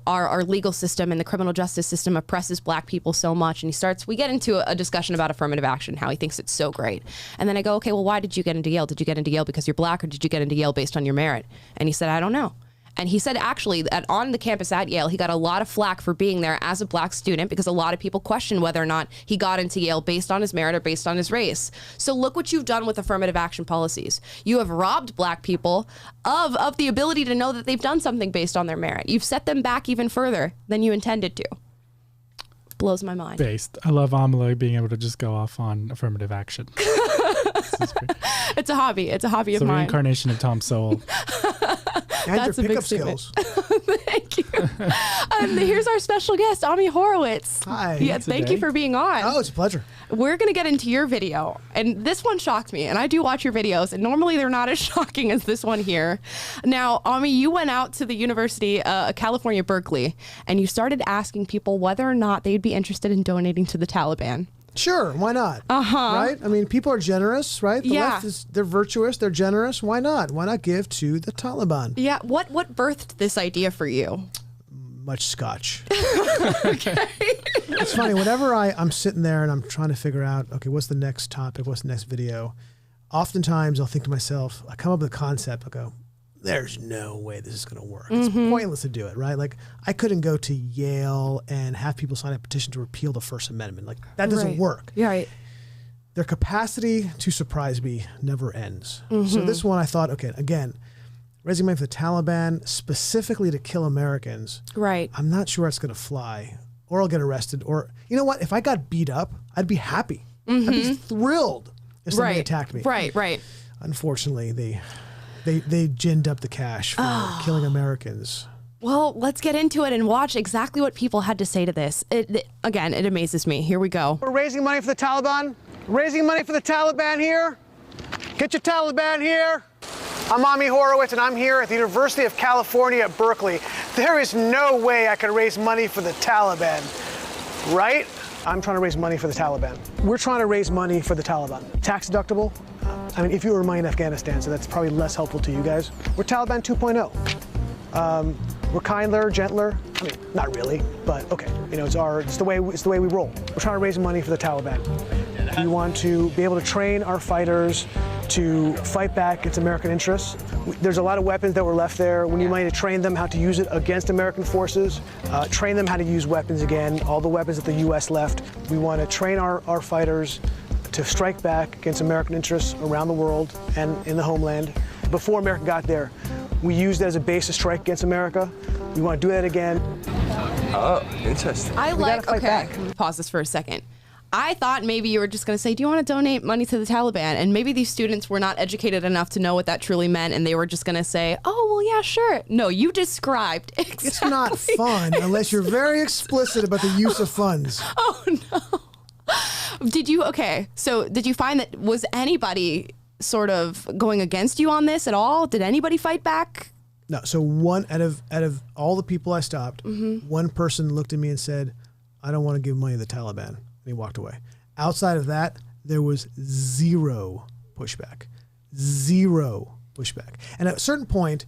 our legal system and the criminal justice system oppresses Black people so much. And we get into a discussion about affirmative action, how he thinks it's so great. And then I go, okay, well, why did you get into Yale? Did you get into Yale because you're Black, or did you get into Yale based on your merit? And he said, I don't know. And he said, actually, that on the campus at Yale, he got a lot of flack for being there as a Black student because a lot of people questioned whether or not he got into Yale based on his merit or based on his race. So look what you've done with affirmative action policies. You have robbed Black people of the ability to know that they've done something based on their merit. You've set them back even further than you intended to. Blows my mind. I love Amala being able to just go off on affirmative action. It's a hobby. It's a hobby of mine. It's a reincarnation of Tom Sowell. And That's your a big pickup skills. Thank you. Here's our special guest, Ami Horowitz. Hi. Yeah, thank you for being on. Oh, it's a pleasure. We're going to get into your video. And this one shocked me. And I do watch your videos. And normally they're not as shocking as this one here. Now, Ami, you went out to the University of California, Berkeley, and you started asking people whether or not they'd be interested in donating to the Taliban. Sure, why not? Uh-huh. Right? I mean, people are generous, right? The Yeah. left they're virtuous, they're generous. Why not? Why not give to the Taliban? Yeah. What birthed this idea for you? Much scotch. It's funny, whenever I'm sitting there and I'm trying to figure out, okay, what's the next topic? What's the next video? Oftentimes I'll think to myself, I come up with a concept, I'll go, there's no way this is going to work. It's pointless to do it, right? Like, I couldn't go to Yale and have people sign a petition to repeal the First Amendment. Like, that doesn't work. Yeah, right. Their capacity to surprise me never ends. So this one I thought, okay, again, raising money for the Taliban, specifically to kill Americans. Right. I'm not sure it's going to fly, or I'll get arrested, or, you know what? If I got beat up, I'd be happy. I'd be thrilled if somebody attacked me. Right. Unfortunately, they ginned up the cash for killing Americans. Well, let's get into it and watch exactly what people had to say to this. Again, it amazes me. Here we go. We're raising money for the Taliban. Raising money for the Taliban here. Get your Taliban here. I'm Ami Horowitz, and I'm here at the University of California at Berkeley. There is no way I could raise money for the Taliban, right? I'm trying to raise money for the Taliban. We're trying to raise money for the Taliban. Tax deductible. I mean, if you were money in Afghanistan, so that's probably less helpful to you guys. We're Taliban 2.0. We're kinder, gentler. I mean, not really, but okay. You know, it's the way we roll. We're trying to raise money for the Taliban. We want to be able to train our fighters to fight back against American interests. There's a lot of weapons that were left there. We need money to train them how to use it against American forces, train them how to use weapons again, all the weapons that the U.S. left. We want to train our fighters to strike back against American interests around the world and in the homeland. Before America got there, we used it as a base to strike against America. We want to do that again. Oh, interesting. Okay, pause this for a second. I thought maybe you were just going to say, do you want to donate money to the Taliban? And maybe these students were not educated enough to know what that truly meant, and they were just going to say, oh, well, yeah, sure. No, you described exactly. It's not fun unless you're very explicit about the use of funds. Oh, no. Did you find that, was anybody sort of going against you on this at all? Did anybody fight back? No, so one out of all the people I stopped, one person looked at me and said, I don't want to give money to the Taliban. And he walked away. Outside of that, there was zero pushback. Zero pushback. And at a certain point,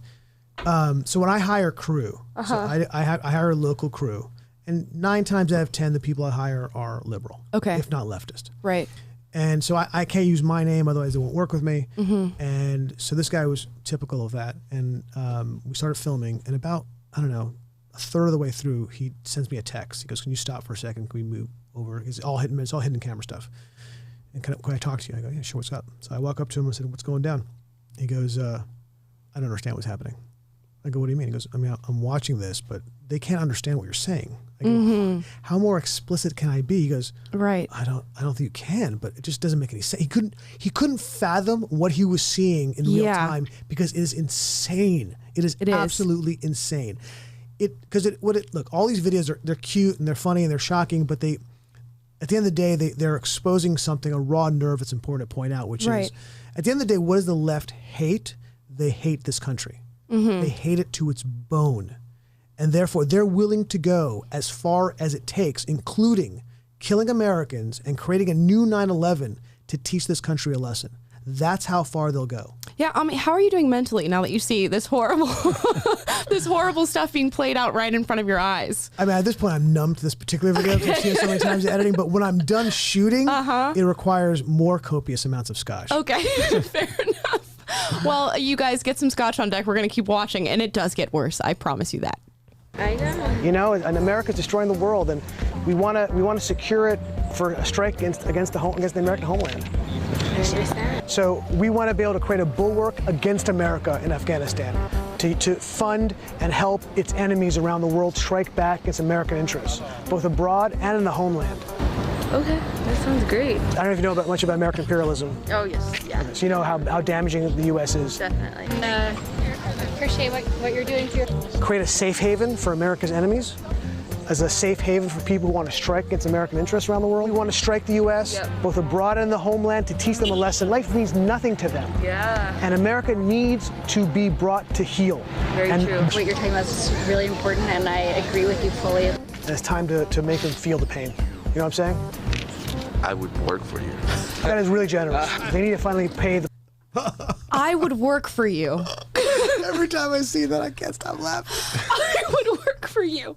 so when I hire crew, so I hire a local crew, and 9 times out of 10, the people I hire are liberal, if not leftist. Right. And so I can't use my name, otherwise they won't work with me. And so this guy was typical of that. And we started filming, and about, I don't know, a third of the way through, he sends me a text. He goes, can you stop for a second? Can we move over? It's all hidden camera stuff. And can I talk to you? I go, yeah, sure, what's up? So I walk up to him and said, what's going down? He goes, I don't understand what's happening. I go, what do you mean? He goes, I mean, I'm watching this, but they can't understand what you're saying. I go, how more explicit can I be? He goes, Right. I don't think you can, but it just doesn't make any sense. He couldn't fathom what he was seeing in real time because it is insane. It is absolutely insane. Look, all these videos they're cute and they're funny and they're shocking, but at the end of the day, they're exposing something, a raw nerve that's important to point out, which is, at the end of the day, what does the left hate? They hate this country. They hate it to its bone. And therefore, they're willing to go as far as it takes, including killing Americans and creating a new 9/11 to teach this country a lesson. That's how far they'll go. Yeah, how are you doing mentally now that you see this horrible, this horrible stuff being played out right in front of your eyes? I mean, at this point, I'm numb to this particular video because I've seen it so many times in editing. But when I'm done shooting, it requires more copious amounts of scotch. Okay, fair enough. Well, you guys get some scotch on deck. We're going to keep watching, and it does get worse. I promise you that. I know. You know, and America's destroying the world, and we want to secure it for a strike against the American homeland. I understand. So we want to be able to create a bulwark against America in Afghanistan, to fund and help its enemies around the world strike back against American interests, both abroad and in the homeland. Okay, that sounds great. I don't know if you know much about American imperialism. Oh yes, yeah. So you know how damaging the U.S. is. Definitely. Appreciate what you're doing here. Create a safe haven for America's enemies, as a safe haven for people who want to strike against American interests around the world. We want to strike the U.S., both abroad and in the homeland, to teach them a lesson. Life means nothing to them. Yeah. And America needs to be brought to heel. Very true. What you're talking about is really important, and I agree with you fully. And it's time to make them feel the pain. You know what I'm saying? I would work for you. That is really generous. They need to finally pay the... I would work for you. Every time I see that, I can't stop laughing. I would work for you.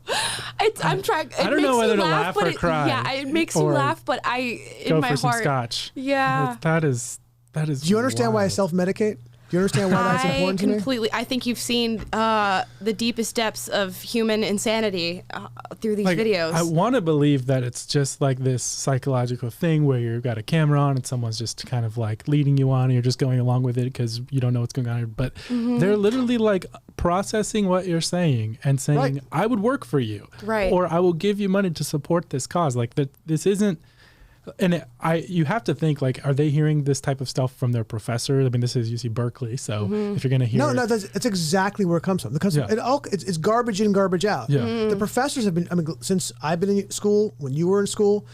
I'm trying. I don't know whether to laugh or cry. Yeah, it makes you laugh, but in my heart. Go for some scotch. Yeah. That is. Do you understand why I self-medicate? Do you understand why that's important to me? Completely. I think you've seen the deepest depths of human insanity through these videos. I want to believe that it's just like this psychological thing where you've got a camera on and someone's just kind of like leading you on and you're just going along with it because you don't know what's going on. But they're literally like processing what you're saying and saying, I would work for you. Right. Or I will give you money to support this cause. Like that. This isn't. And you have to think, like, are they hearing this type of stuff from their professor? I mean, this is UC Berkeley, so if you're going to hear... No, that's exactly where it comes from. It's garbage in, garbage out. Yeah. The professors have been, since I've been in school, when you were in school,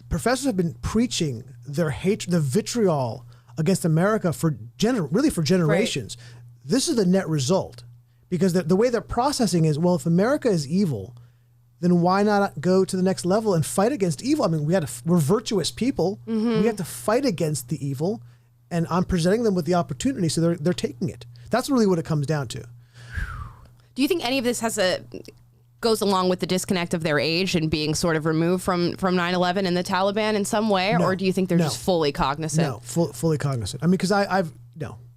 professors have been preaching their hatred, the vitriol against America for generations. Right. This is the net result. Because the way they're processing is, well, if America is evil... then why not go to the next level and fight against evil? I mean, we're virtuous people. We have to fight against the evil, and I'm presenting them with the opportunity, so they're taking it. That's really what it comes down to. Do you think any of this goes along with the disconnect of their age and being sort of removed from 9/11 and the Taliban in some way, or do you think they're just fully cognizant? No, fully cognizant. I mean, because nothing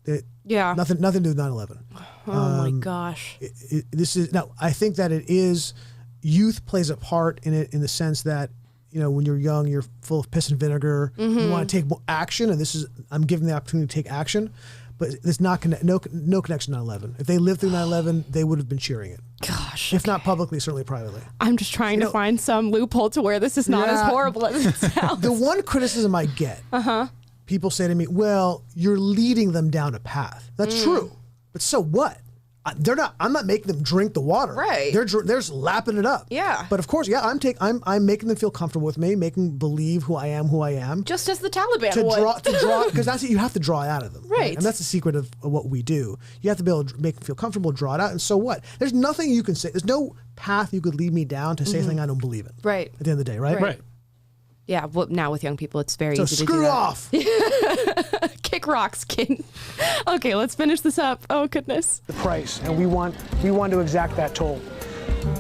to do with 9/11. Oh my gosh. I think that it is. Youth plays a part in it in the sense that, when you're young, you're full of piss and vinegar. You want to take action, and I'm giving the opportunity to take action, but it's no connection to 9/11. If they lived through 9/11, they would have been cheering it. Gosh. If not publicly, certainly privately. I'm just trying to find some loophole to where this is not as horrible as it sounds. The one criticism I get, people say to me, well, you're leading them down a path. That's true, but so what? I'm not making them drink the water. Right. They're just lapping it up. Yeah. But of course, I'm making them feel comfortable with me, making believe who I am. Just as the Taliban to would. draw, because that's what you have to draw it out of them. Right. And that's the secret of what we do. You have to be able to make them feel comfortable, draw it out, and so what? There's nothing you can say. There's no path you could lead me down to say something I don't believe in. Right. At the end of the day, right? Right. Yeah, well, now with young people, it's very easy to do screw that. off. Kick rocks, kid. Okay, let's finish this up. Oh, goodness. The price, and we want to exact that toll.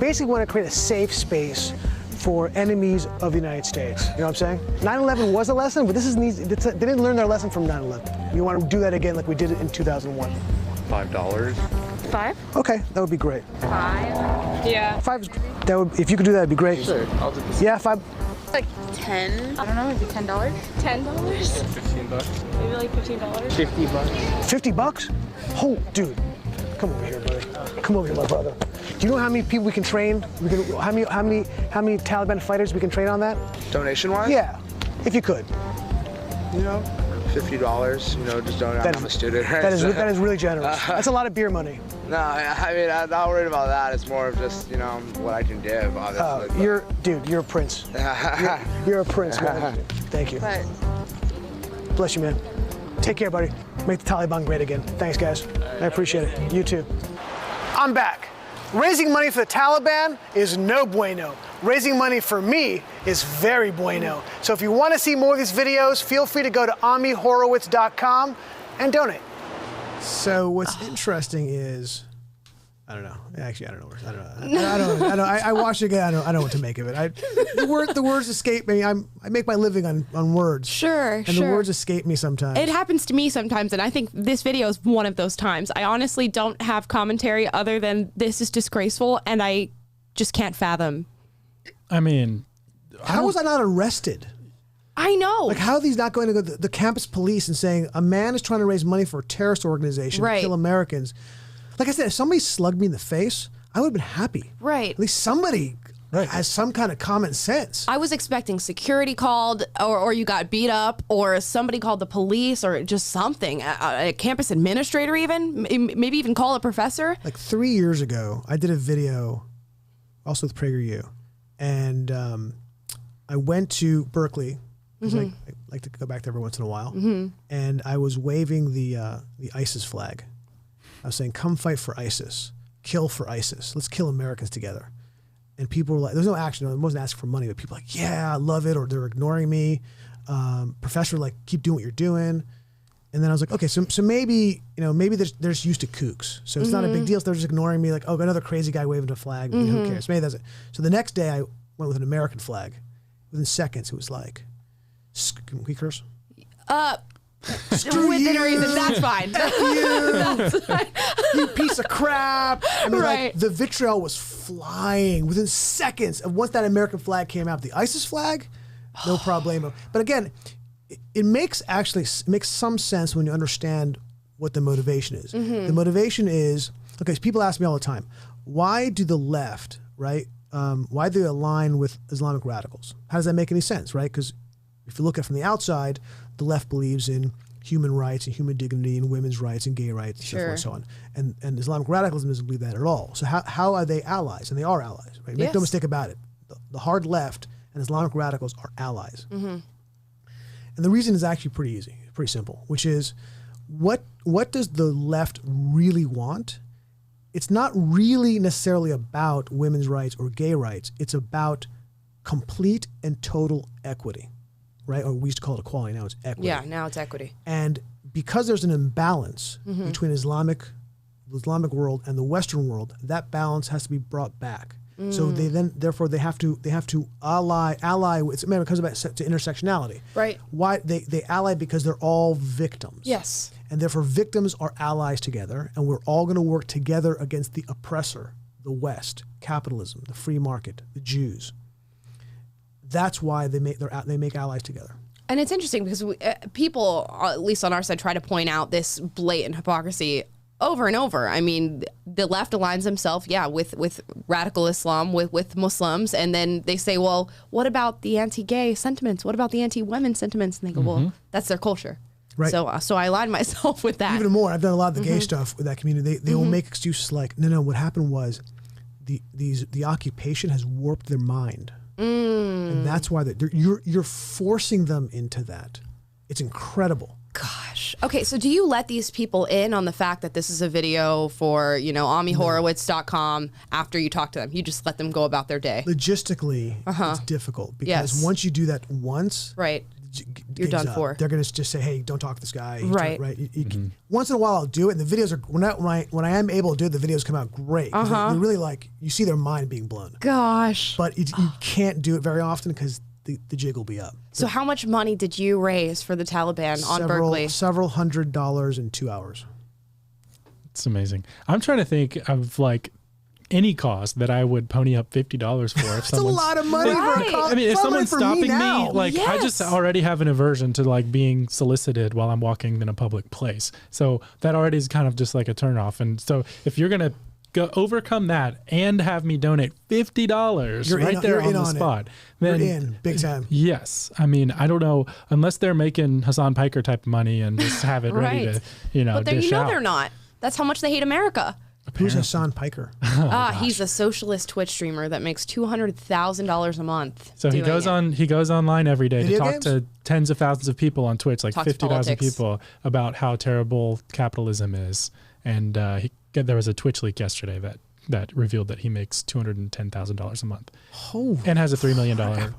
Basically, we want to create a safe space for enemies of the United States. You know what I'm saying? 9/11 was a lesson, but they didn't learn their lesson from 9/11. We want to do that again like we did it in 2001. $5. $5? Okay, that would be great. $5? Yeah. $5 if you could do that, it'd be great. Sure, I'll do this. Yeah, $5. Like 10? I don't know, maybe $10? $10? $15. Maybe like $15? $50. $50? Oh, dude. Come over here, buddy. Come over here, my brother. Do you know how many people we can train? How many Taliban fighters we can train on that? Donation-wise? Yeah, if you could. You know, $50, you know, just donate. I'm a student, right? That is really generous. That's a lot of beer money. No, I mean, I'm not worried about that. It's more of just, you know, what I can give, obviously. You're a prince. You're a prince, man. Thank you. But Bless you, man. Take care, buddy. Make the Taliban great again. Thanks, guys. I appreciate it. You too. I'm back. Raising money for the Taliban is no bueno. Raising money for me is very bueno. So if you want to see more of these videos, feel free to go to amihorowitz.com and donate. So what's interesting is, I don't know. Actually, I don't know. I watch it again. I don't know what to make of it. The words escape me. I make my living on words. Sure, and the words escape me sometimes. It happens to me sometimes, and I think this video is one of those times. I honestly don't have commentary other than this is disgraceful, and I just can't fathom. I mean, how was I not arrested? I know. Like, how are these not going to go to the campus police and saying a man is trying to raise money for a terrorist organization to kill Americans? Like I said, if somebody slugged me in the face, I would have been happy. Right. At least somebody has some kind of common sense. I was expecting security called, or you got beat up, or somebody called the police, or just something. A campus administrator even, maybe even call a professor. Like 3 years ago, I did a video, also with PragerU, and I went to Berkeley, because I like to go back there every once in a while, and I was waving the ISIS flag. I was saying, come fight for ISIS, kill for ISIS. Let's kill Americans together. And people were like, there's no action. I wasn't asking for money, but people were like, yeah, I love it. Or they're ignoring me. Professor, like, keep doing what you're doing. And then I was like, okay, so maybe, maybe they're just used to kooks. So it's not a big deal if they're just ignoring me. Like, oh, another crazy guy waving a flag. Who cares? Maybe that's it. So the next day I went with an American flag. Within seconds, it was like, can we curse? Within reason, that's fine. That's fine. You piece of crap. I mean, like, the vitriol was flying within seconds. And once that American flag came out, the ISIS flag, no problemo. But again, it makes some sense when you understand what the motivation is. The motivation is, okay, so people ask me all the time, why do the left, right, why do they align with Islamic radicals? How does that make any sense, right? Because if you look at it from the outside, the left believes in human rights and human dignity and women's rights and gay rights and so forth and so on. And Islamic radicalism doesn't believe that at all. So how are they allies? And they are allies, right? Make no mistake about it. The hard left and Islamic radicals are allies. And the reason is actually pretty easy, pretty simple, which is what does the left really want? It's not really necessarily about women's rights or gay rights. It's about complete and total equity. Right? Or we used to call it equality. Now it's equity. Yeah, now it's equity. And because there's an imbalance between the Islamic world and the Western world, that balance has to be brought back. So therefore they have to ally with. Remember, it comes back to intersectionality. Right. Why they ally because they're all victims. Yes. And therefore victims are allies together, and we're all going to work together against the oppressor, the West, capitalism, the free market, the Jews. That's why they make allies together. And it's interesting because people, at least on our side, try to point out this blatant hypocrisy over and over. I mean, the left aligns themselves, with radical Islam, with Muslims, and then they say, well, what about the anti-gay sentiments? What about the anti-women sentiments? And they go, well, that's their culture. Right. So I align myself with that. Even more, I've done a lot of the gay stuff with that community. They will make excuses like, no, what happened was the occupation has warped their mind. And that's why you're forcing them into that. It's incredible. Gosh. Okay, so do you let these people in on the fact that this is a video for, amihorowitz.com after you talk to them? You just let them go about their day? Logistically, it's difficult because once you do that once, right, you're done for. They're going to just say, hey, don't talk to this guy. Right. Once in a while I'll do it, and the videos are, when I am able to do it, the videos come out great. They're really like, you see their mind being blown. Gosh. But you can't do it very often because the jig will be up. So how much money did you raise for the Taliban on Berkeley? Several $100s in 2 hours. It's amazing. I'm trying to think of, like, any cause that I would pony up $50 for. If It's a lot of money for a cause. I mean, if It's a lot of someone's money for stopping me, now. like I just already have an aversion to like being solicited while I'm walking in a public place. So that already is kind of just like a turnoff. And so if you're gonna overcome that and have me donate $50 right there on the spot, then you're in big time. Yes, I mean I don't know unless they're making Hassan Piker type of money and just have it ready to But dish you know out. they're not. That's how much they hate America. Who's Hassan Piker? He's a socialist Twitch streamer that makes $200,000 a month. So he goes online every day Video to talk games? to tens of thousands of people on Twitch, like Talks 50,000 politics. people, about how terrible capitalism is. And there was a Twitch leak yesterday that revealed that he makes $210,000 a month. And has a $3 million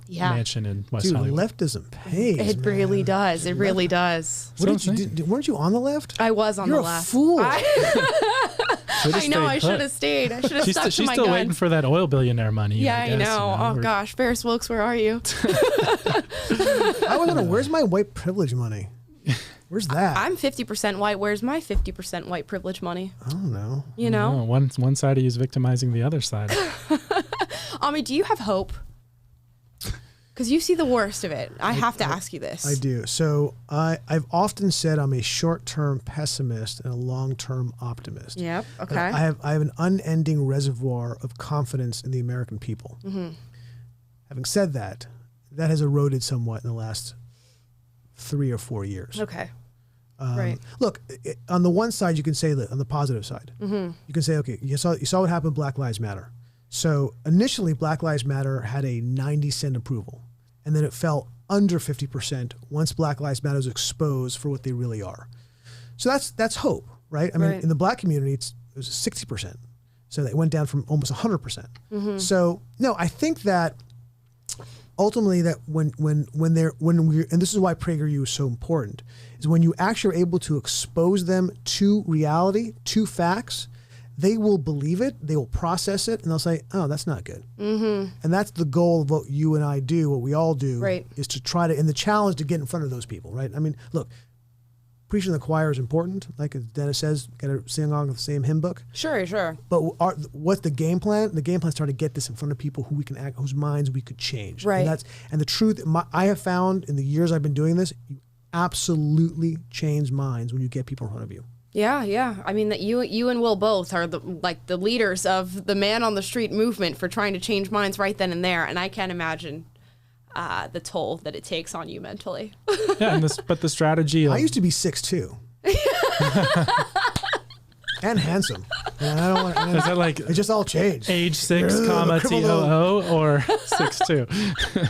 mansion in West Dude, Hollywood. left doesn't pay. It really does. It really does. What did you do? Weren't you on the left? I was on You're the left. a fool. I know. I should have stayed. I should have stuck to She's my still guns. waiting for that oil billionaire money. Yeah, I I guess, know. Oh gosh, Ferris Wilkes, where are you? I want to know, where's my white privilege money? Where's that? I'm 50% white. Where's my 50% white privilege money? I don't know. You know? No, one side of you is victimizing the other side. Ami, do you have hope? Because you see the worst of it. I have to ask you this. I do. So I've often said I'm a short-term pessimist and a long-term optimist. Yep. But Okay. I have an unending reservoir of confidence in the American people. Having said that, that has eroded somewhat in the last 3 or 4 years. Okay. Right. Look, on the one side, you can say that on the positive side, you can say, okay, you saw what happened with Black Lives Matter. So initially, Black Lives Matter had a 90% approval, and then it fell under 50% once Black Lives Matter was exposed for what they really are. So that's hope, right? I mean, in the Black community, it was 60%. So it went down from almost 100%. So no, I think that ultimately that when we, and this is why PragerU is so important, is when you actually are able to expose them to reality, to facts, they will believe it, they will process it, and they'll say, oh, that's not good. And that's the goal of what you and I do, what we all do, is to try to, and the challenge to get in front of those people, right? I mean, look, preaching to the choir is important. Like Dennis says, got to sing along with the same hymn book. Sure. But what's the game plan? The game plan is trying to get this in front of people who we can act, whose minds we could change. Right. And the truth, I have found in the years I've been doing this, you absolutely change minds when you get people in front of you. Yeah. I mean, that you and Will both are the leaders of the man on the street movement for trying to change minds right then and there. And I can't imagine the toll that it takes on you mentally. Yeah, but the strategy of, I used to be 6'2". And handsome. And I don't want. is that like it just all changed. age 6, comma TOO or 6'2"?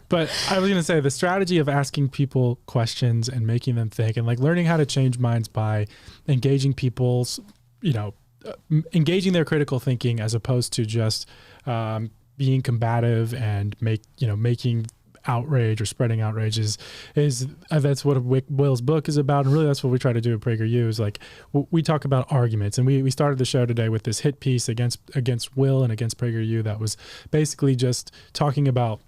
But I was going to say the strategy of asking people questions and making them think and like learning how to change minds by engaging people's, engaging their critical thinking as opposed to just being combative and making outrage or spreading outrages is that's what Will's book is about, and really that's what we try to do at PragerU. Is like we talk about arguments, and we started the show today with this hit piece against Will and against PragerU that was basically just talking about,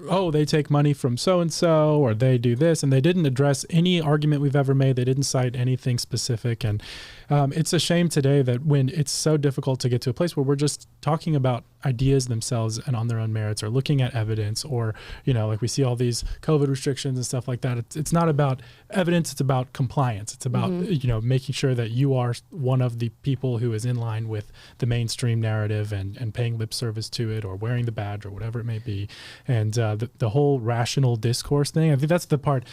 oh, they take money from so-and-so, or they do this, and they didn't address any argument we've ever made. They didn't cite anything specific. And it's a shame today that when it's so difficult to get to a place where we're just talking about ideas themselves and on their own merits, or looking at evidence, or, like we see all these COVID restrictions and stuff like that. It's not about evidence. It's about compliance. It's about, making sure that you are one of the people who is in line with the mainstream narrative and paying lip service to it, or wearing the badge, or whatever it may be. And the whole rational discourse thing, I think that's the part.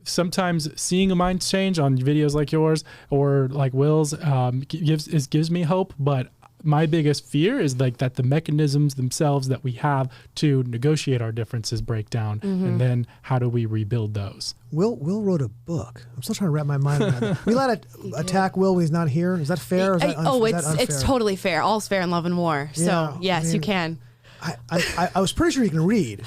Sometimes seeing a mind change on videos like yours or like Will's gives me hope, but my biggest fear is like that the mechanisms themselves that we have to negotiate our differences break down, and then how do we rebuild those? Will wrote a book. I'm still trying to wrap my mind around it. We allowed to attack Will when he's not here. Is that fair? Or is that it's totally fair. All's fair in love and war. So yes, you can. I was pretty sure he can read.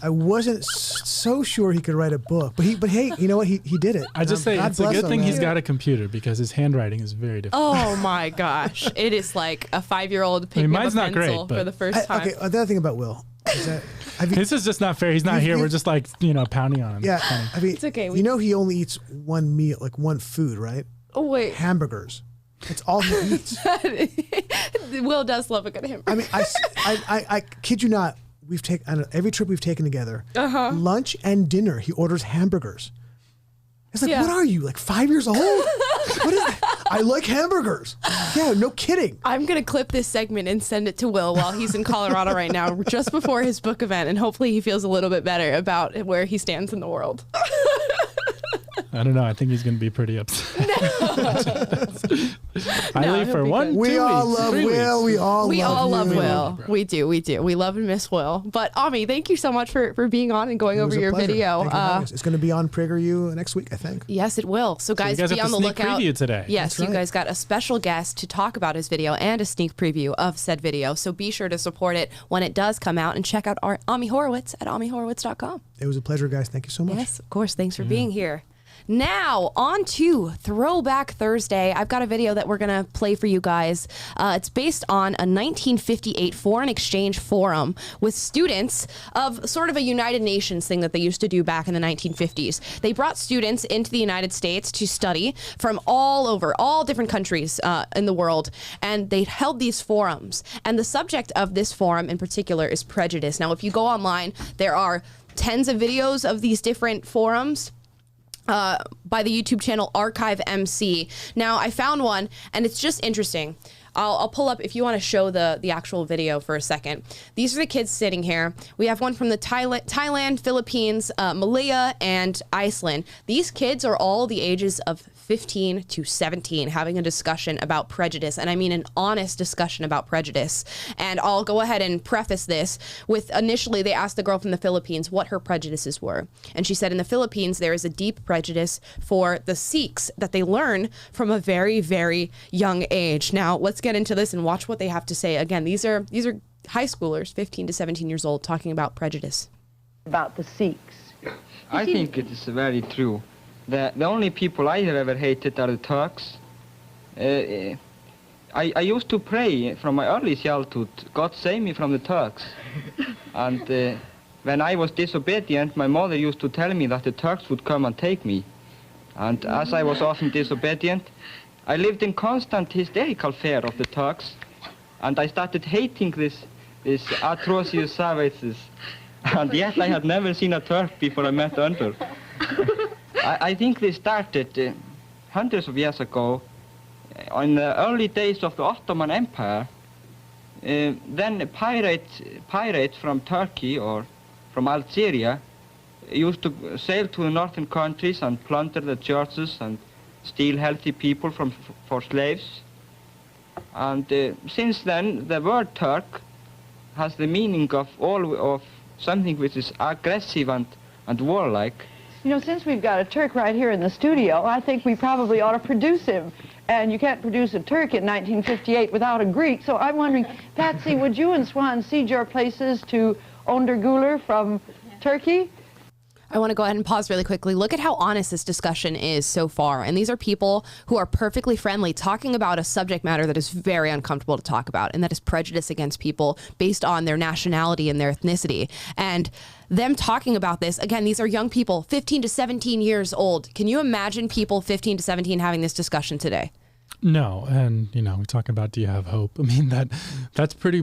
I wasn't so sure he could write a book, but hey, you know what? He did it. I just say God it's a bless good him, thing man. he's got a computer, because his handwriting is very difficult. Oh my gosh, it is like a 5-year-old picking up mine's a not great, pencil but- for the first time. Okay, the other thing about Will is that This is just not fair. He's not here. We're just like, pounding on him. yeah, It's funny. I mean, It's okay. You know, he only eats one meal, like one food, right? Oh wait, Hamburgers. It's all he eats. Will does love a good hamburger. I mean, I kid you not. We've taken, I don't know, every trip we've taken together, lunch and dinner, he orders hamburgers. It's like, what are you, like 5 years old? What is that? I like hamburgers. Yeah, no kidding. I'm going to clip this segment and send it to Will while he's in Colorado right now, just before his book event. And hopefully he feels a little bit better about where he stands in the world. I don't know. I think he's going to be pretty upset. I leave for 1 2 weeks. We all love 3 Will. weeks. We all love you. Will. We do. We love and miss Will. But Ami, thank you so much for being on and going It over was a your pleasure. video. Thank you for having us. It's going to be on PragerU next week, I think. Yes, it will. So guys, you guys be have on to the sneak lookout. preview today. Yes, That's you right. guys got a special guest to talk about his video and a sneak preview of said video. So be sure to support it when it does come out and check out our Ami Horowitz at amihorowitz.com. It was a pleasure, guys. Thank you so much. Yes, of course. Thanks for being here. Now, on to Throwback Thursday. I've got a video that we're going to play for you guys. It's based on a 1958 foreign exchange forum with students of sort of a United Nations thing that they used to do back in the 1950s. They brought students into the United States to study from all over, all different countries in the world, and they held these forums. And the subject of this forum in particular is prejudice. Now, if you go online, there are tens of videos of these different forums by the YouTube channel Archive MC. Now, I found one, and it's just interesting. I'll pull up if you want to show the actual video for a second. These are the kids sitting here. We have one from the Thailand, Philippines, Malaya, and Iceland. These kids are all the ages of 15 to 17 having a discussion about prejudice, and I mean an honest discussion about prejudice. And I'll go ahead and preface this with, initially they asked the girl from the Philippines what her prejudices were, and she said in the Philippines there is a deep prejudice for the Sikhs that they learn from a very, very young age. Now let's get into this and watch what they have to say. Again, these are high schoolers, 15 to 17 years old, talking about prejudice. About the Sikhs. I think it is very true. The only people I have ever hated are the Turks. I used to pray from my early childhood, God save me from the Turks. And when I was disobedient, my mother used to tell me that the Turks would come and take me. And as I was often disobedient, I lived in constant hysterical fear of the Turks. And I started hating these atrocious savages. And yet I had never seen a Turk before I met Under. I think they started hundreds of years ago, in the early days of the Ottoman Empire. Then pirates from Turkey or from Algeria used to sail to the northern countries and plunder the churches and steal healthy people for slaves. And since then, the word Turk has the meaning of something which is aggressive and warlike. You know, since we've got a Turk right here in the studio, I think we probably ought to produce him. And you can't produce a Turk in 1958 without a Greek. So I'm wondering, Patsy, would you and Swan cede your places to Önder Güler from Turkey? I want to go ahead and pause really quickly. Look at how honest this discussion is so far. And these are people who are perfectly friendly, talking about a subject matter that is very uncomfortable to talk about, and that is prejudice against people based on their nationality and their ethnicity. And them talking about this, again, these are young people, 15 to 17 years old. Can you imagine people 15 to 17 having this discussion today? No. And, we talk about, do you have hope? I mean, that's pretty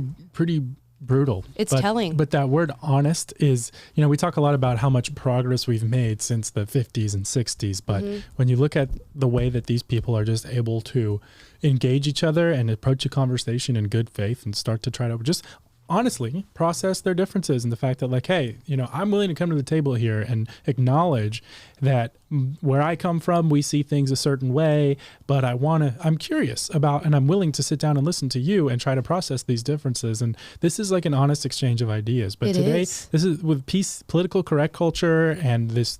brutal. It's telling. But that word honest is, we talk a lot about how much progress we've made since the 50s and 60s. But when you look at the way that these people are just able to engage each other and approach a conversation in good faith and start to try to just honestly process their differences and the fact that, like, hey, I'm willing to come to the table here and acknowledge that where I come from, we see things a certain way, but I'm curious about, and I'm willing to sit down and listen to you and try to process these differences. And this is like an honest exchange of ideas. But today, this is with political correct culture and this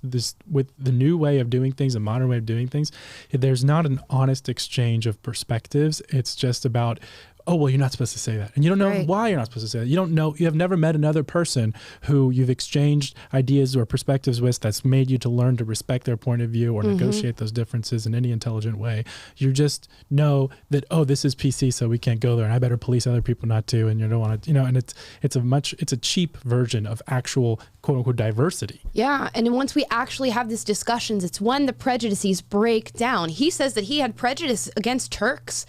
with the new way of doing things, a modern way of doing things, there's not an honest exchange of perspectives. It's just about, oh, well, you're not supposed to say that. And you don't know why you're not supposed to say that. You don't know, you have never met another person who you've exchanged ideas or perspectives with that's made you to learn to respect their point of view or negotiate those differences in any intelligent way. You just know that, oh, this is PC, so we can't go there, and I better police other people not to, and you don't want to, and it's a cheap version of actual quote unquote diversity. Yeah, and then once we actually have these discussions, it's when the prejudices break down. He says that he had prejudice against Turks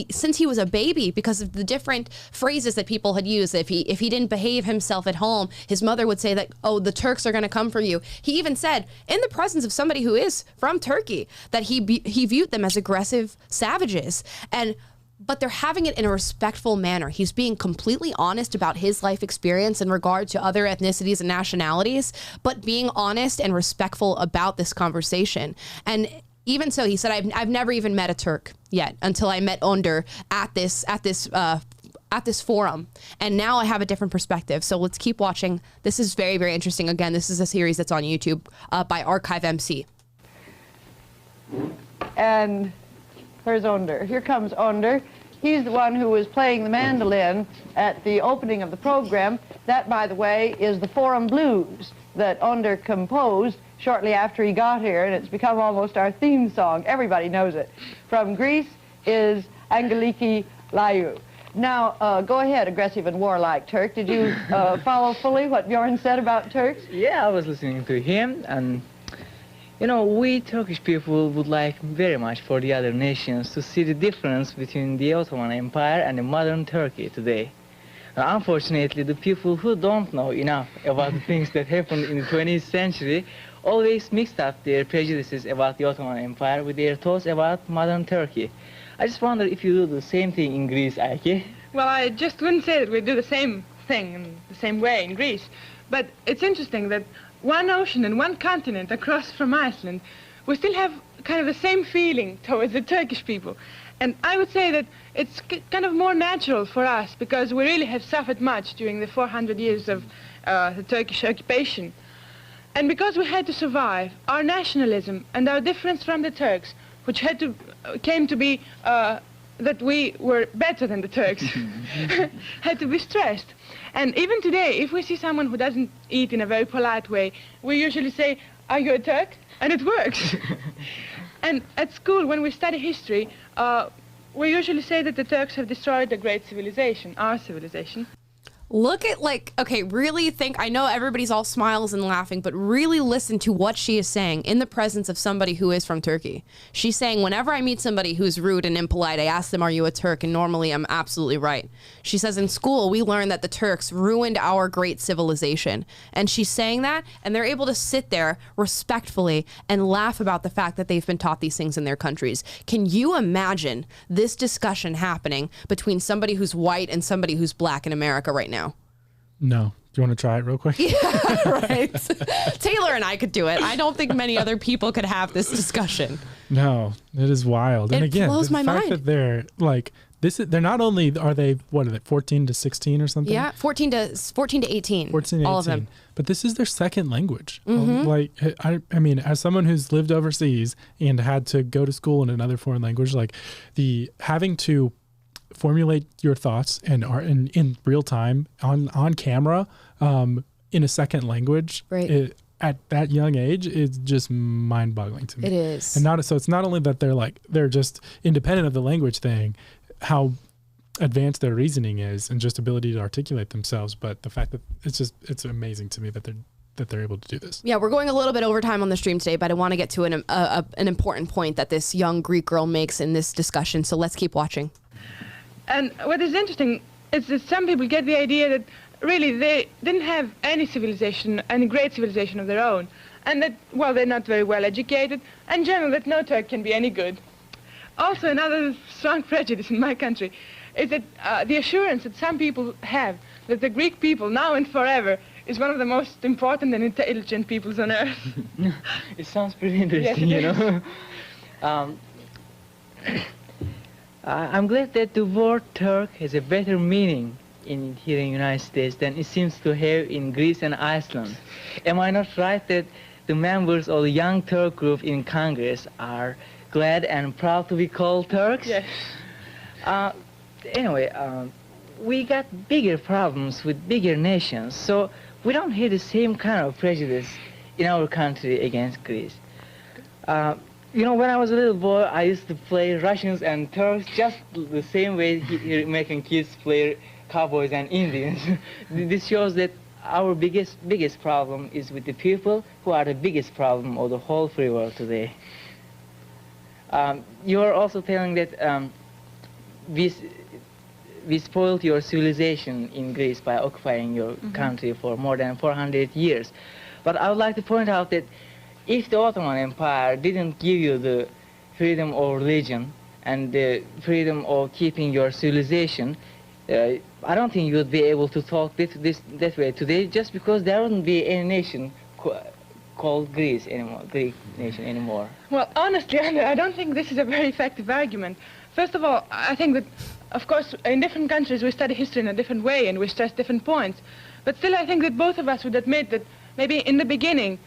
since he was a baby because of the different phrases that people had used. If he didn't behave himself at home, his mother would say that, oh, the Turks are going to come for you. He even said, in the presence of somebody who is from Turkey, that he viewed them as aggressive savages. But they're having it in a respectful manner. He's being completely honest about his life experience in regard to other ethnicities and nationalities, but being honest and respectful about this conversation. And even so, he said, I've never even met a Turk yet until I met Önder at this forum. And now I have a different perspective. So let's keep watching. This is very, very interesting. Again, this is a series that's on YouTube by Archive MC. And there's Önder. Here comes Önder. He's the one who was playing the mandolin at the opening of the program. That, by the way, is the Forum Blues that Önder composed shortly after he got here, and it's become almost our theme song. Everybody knows it. From Greece is Angeliki Layu. Now, go ahead, aggressive and warlike Turk. Did you follow fully what Bjorn said about Turks? Yeah, I was listening to him, and you know, we Turkish people would like very much for the other nations to see the difference between the Ottoman Empire and the modern Turkey today. Now, unfortunately, the people who don't know enough about the things that happened in the 20th century always mixed up their prejudices about the Ottoman Empire with their thoughts about modern Turkey. I just wonder if you do the same thing in Greece, Aike? Well, I just wouldn't say that we do the same thing in the same way in Greece. But it's interesting that one ocean and one continent across from Iceland, we still have kind of the same feeling towards the Turkish people. And I would say that it's kind of more natural for us because we really have suffered much during the 400 years of the Turkish occupation. And because we had to survive, our nationalism and our difference from the Turks, which came to be that we were better than the Turks, had to be stressed. And even today, if we see someone who doesn't eat in a very polite way, we usually say, "Are you a Turk?" And it works. And at school, when we study history, we usually say that the Turks have destroyed a great civilization, our civilization. Look at really think, I know everybody's all smiles and laughing, but really listen to what she is saying in the presence of somebody who is from Turkey. She's saying, whenever I meet somebody who's rude and impolite, I ask them, are you a Turk? And normally I'm absolutely right. She says, in school, we learned that the Turks ruined our great civilization. And she's saying that, and they're able to sit there respectfully and laugh about the fact that they've been taught these things in their countries. Can you imagine this discussion happening between somebody who's white and somebody who's black in America right now? No. Do you want to try it real quick? Yeah, right. Taylor and I could do it. I don't think many other people could have this discussion. No, it is wild. And again, blows the my fact mind. that they're not only are they, what are they, 14 to 16 or something? Yeah, 14 to 18. 14 to 18. All of them. But this is their second language. Mm-hmm. I mean, as someone who's lived overseas and had to go to school in another foreign language, like having to formulate your thoughts and are in real time on camera in a second language at that young age is just mind-boggling to me. It is. And so it's not only that they're just independent of the language thing, how advanced their reasoning is and just ability to articulate themselves, but the fact that it's amazing to me that they're able to do this. Yeah, we're going a little bit over time on the stream today, but I want to get to an important point that this young Greek girl makes in this discussion. So let's keep watching. And what is interesting is that some people get the idea that really they didn't have any civilization, any great civilization of their own, and that, well, they're not very well educated, and in general that no Turk can be any good. Also, another strong prejudice in my country is that the assurance that some people have that the Greek people, now and forever, is one of the most important and intelligent peoples on earth. It sounds pretty interesting, yes, you know. I'm glad that the word Turk has a better meaning here in the United States than it seems to have in Greece and Iceland. Am I not right that the members of the Young Turk group in Congress are glad and proud to be called Turks? Yes. Anyway, we got bigger problems with bigger nations, so we don't have the same kind of prejudice in our country against Greece. You know, when I was a little boy, I used to play Russians and Turks just the same way American kids play cowboys and Indians. This shows that our biggest problem is with the people who are the biggest problem of the whole free world today. You are also telling that we spoiled your civilization in Greece by occupying your country for more than 400 years. But I would like to point out that if the Ottoman Empire didn't give you the freedom of religion and the freedom of keeping your civilization, I don't think you would be able to talk that way today, just because there wouldn't be any nation called Greece anymore, Greek nation anymore. Well, honestly, I don't think this is a very effective argument. First of all, I think that, of course, in different countries we study history in a different way and we stress different points. But still, I think that both of us would admit that maybe in the beginning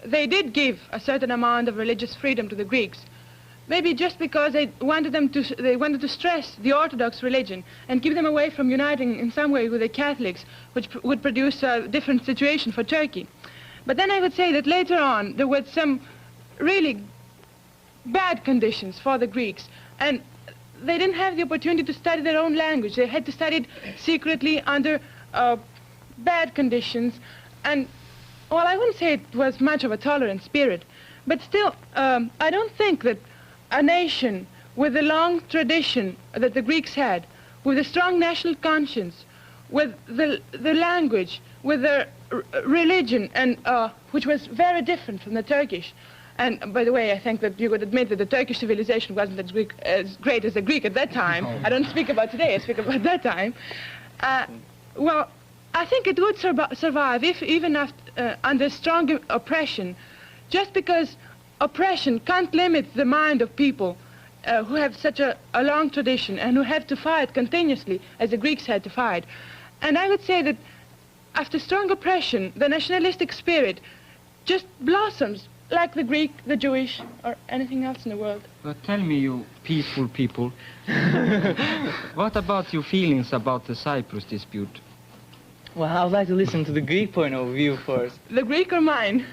they did give a certain amount of religious freedom to the Greeks. Maybe just because they wanted to stress the Orthodox religion and keep them away from uniting in some way with the Catholics, which would produce a different situation for Turkey. But then I would say that later on there were some really bad conditions for the Greeks, and they didn't have the opportunity to study their own language. They had to study it secretly under bad conditions, and well, I wouldn't say it was much of a tolerant spirit, but still, I don't think that a nation with the long tradition that the Greeks had, with a strong national conscience, with the language, with their religion, and which was very different from the Turkish. And by the way, I think that you would admit that the Turkish civilization wasn't as great as the Greek at that time. I don't speak about today, I speak about that time. Well, I think it would survive if even after, under strong oppression, just because oppression can't limit the mind of people who have such a long tradition and who have to fight continuously as the Greeks had to fight. And I would say that after strong oppression, the nationalistic spirit just blossoms like the Greek, the Jewish, or anything else in the world. But tell me, you peaceful people, what about your feelings about the Cyprus dispute? Well, I would like to listen to the Greek point of view first. The Greek or mine?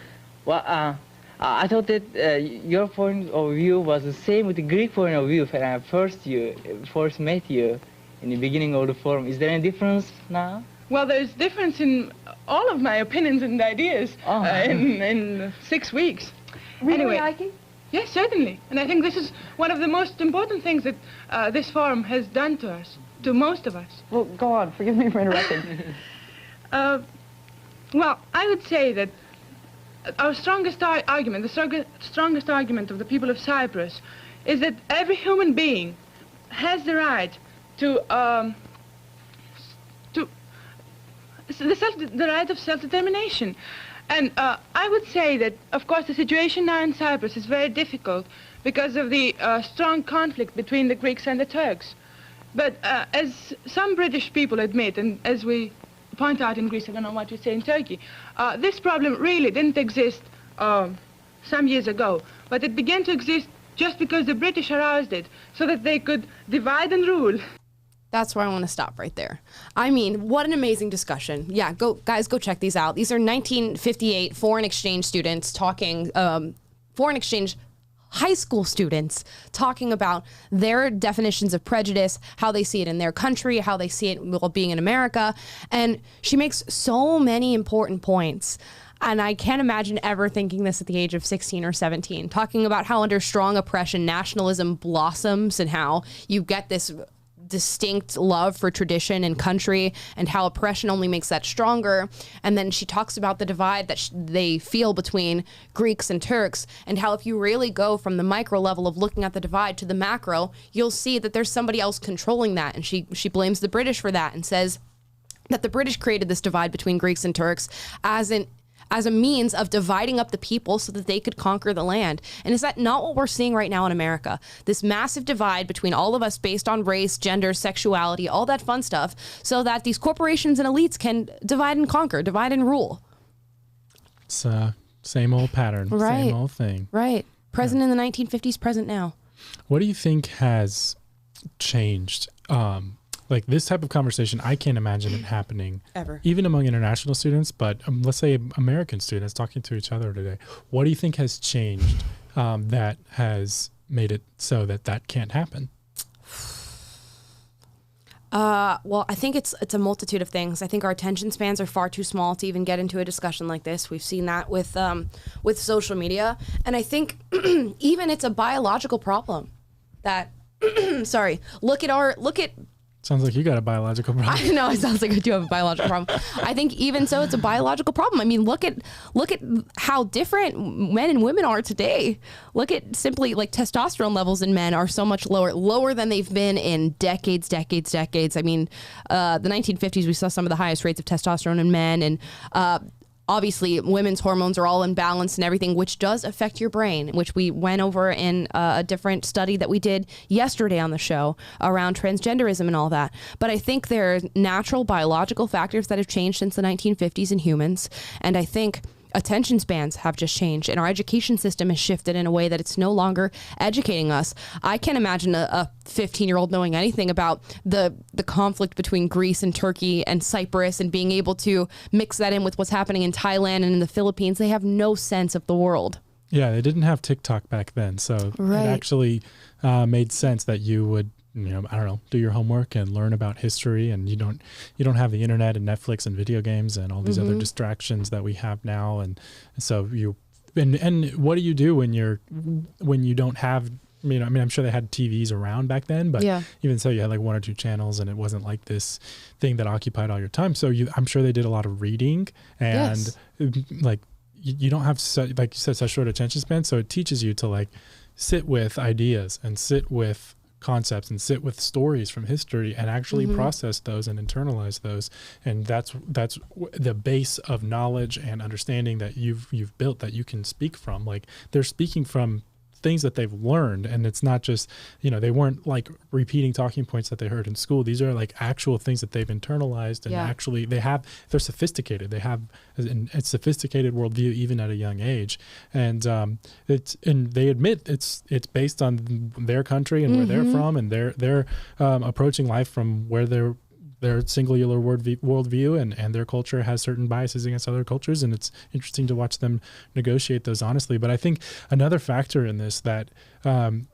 Well, I thought that your point of view was the same with the Greek point of view when I first met you in the beginning of the forum. Is there any difference now? Well, there's difference in all of my opinions and ideas in 6 weeks. Really, anyway, Ike? Yes, certainly. And I think this is one of the most important things that this forum has done to us, to most of us. Well, go on. Forgive me for interrupting. Well, I would say that our strongest argument, the strongest argument of the people of Cyprus, is that every human being has the right to the right of self-determination. And I would say that, of course, the situation now in Cyprus is very difficult because of the strong conflict between the Greeks and the Turks. But as some British people admit, and as we point out in Greece, I don't know what you say in Turkey, this problem really didn't exist some years ago, but it began to exist just because the British aroused it, so that they could divide and rule. That's where I want to stop right there. I mean, what an amazing discussion. Yeah, guys, go check these out. These are 1958 foreign exchange students talking, foreign exchange high school students talking about their definitions of prejudice, how they see it in their country, how they see it while being in America. And she makes so many important points. And I can't imagine ever thinking this at the age of 16 or 17, talking about how under strong oppression, nationalism blossoms and how you get this distinct love for tradition and country, and how oppression only makes that stronger. And then she talks about the divide that they feel between Greeks and Turks, and how if you really go from the micro level of looking at the divide to the macro, you'll see that there's somebody else controlling that. And she blames the British for that and says that the British created this divide between Greeks and Turks as a means of dividing up the people so that they could conquer the land. And is that not what we're seeing right now in America? This massive divide between all of us based on race, gender, sexuality, all that fun stuff, so that these corporations and elites can divide and conquer, divide and rule. It's same old pattern, right. Same old thing. Right. Present in the 1950s, present now. What do you think has changed? Like this type of conversation, I can't imagine it happening ever, even among international students, but let's say American students talking to each other today. What do you think has changed that has made it so that can't happen? Well, I think it's a multitude of things. I think our attention spans are far too small to even get into a discussion like this. We've seen that with social media, and I think even it's a biological problem. That look at. Sounds like you got a biological problem. I know, it sounds like I do have a biological problem. I think even so, it's a biological problem. I mean, look at how different men and women are today. Look at simply like testosterone levels in men are so much lower than they've been in decades. I mean, the 1950s, we saw some of the highest rates of testosterone in men, and obviously, women's hormones are all imbalanced and everything, which does affect your brain, which we went over in a different study that we did yesterday on the show around transgenderism and all that. But I think there are natural biological factors that have changed since the 1950s in humans. And I think attention spans have just changed, and our education system has shifted in a way that it's no longer educating us. I can't imagine a 15-year-old knowing anything about the conflict between Greece and Turkey and Cyprus and being able to mix that in with what's happening in Thailand and in the Philippines. They have no sense of the world. Yeah, they didn't have TikTok back then, so it actually made sense that you would, do your homework and learn about history, and you don't have the internet and Netflix and video games and all these other distractions that we have now. And so and what do you do when you don't have, I'm sure they had TVs around back then, but even so, you had like one or two channels, and it wasn't like this thing that occupied all your time. So I'm sure they did a lot of reading, and like you don't have like you said, such short attention span. So it teaches you to like sit with ideas and sit with concepts and sit with stories from history and actually process those and internalize those. And that's the base of knowledge and understanding that you've built, that you can speak from. Like, they're speaking from things that they've learned, and it's not just, they weren't like repeating talking points that they heard in school. These are like actual things that they've internalized, and actually they're sophisticated. They have a sophisticated worldview even at a young age, and they admit it's based on their country and where they're from, and they're approaching life from where their singular worldview and their culture has certain biases against other cultures, and it's interesting to watch them negotiate those honestly. But I think another factor in this that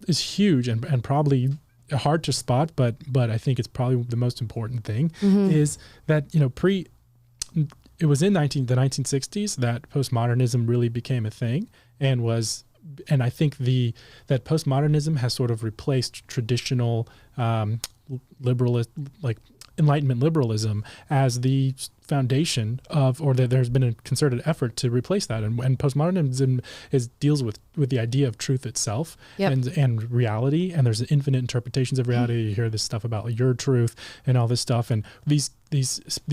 is huge and probably hard to spot, but I think it's probably the most important thing is that it was in the 1960s that postmodernism really became a thing, and I think that postmodernism has sort of replaced traditional liberalist, like Enlightenment liberalism, as the foundation of, or that there's been a concerted effort to replace that. And postmodernism deals with the idea of truth itself and reality. And there's infinite interpretations of reality. You hear this stuff about your truth and all this stuff. And these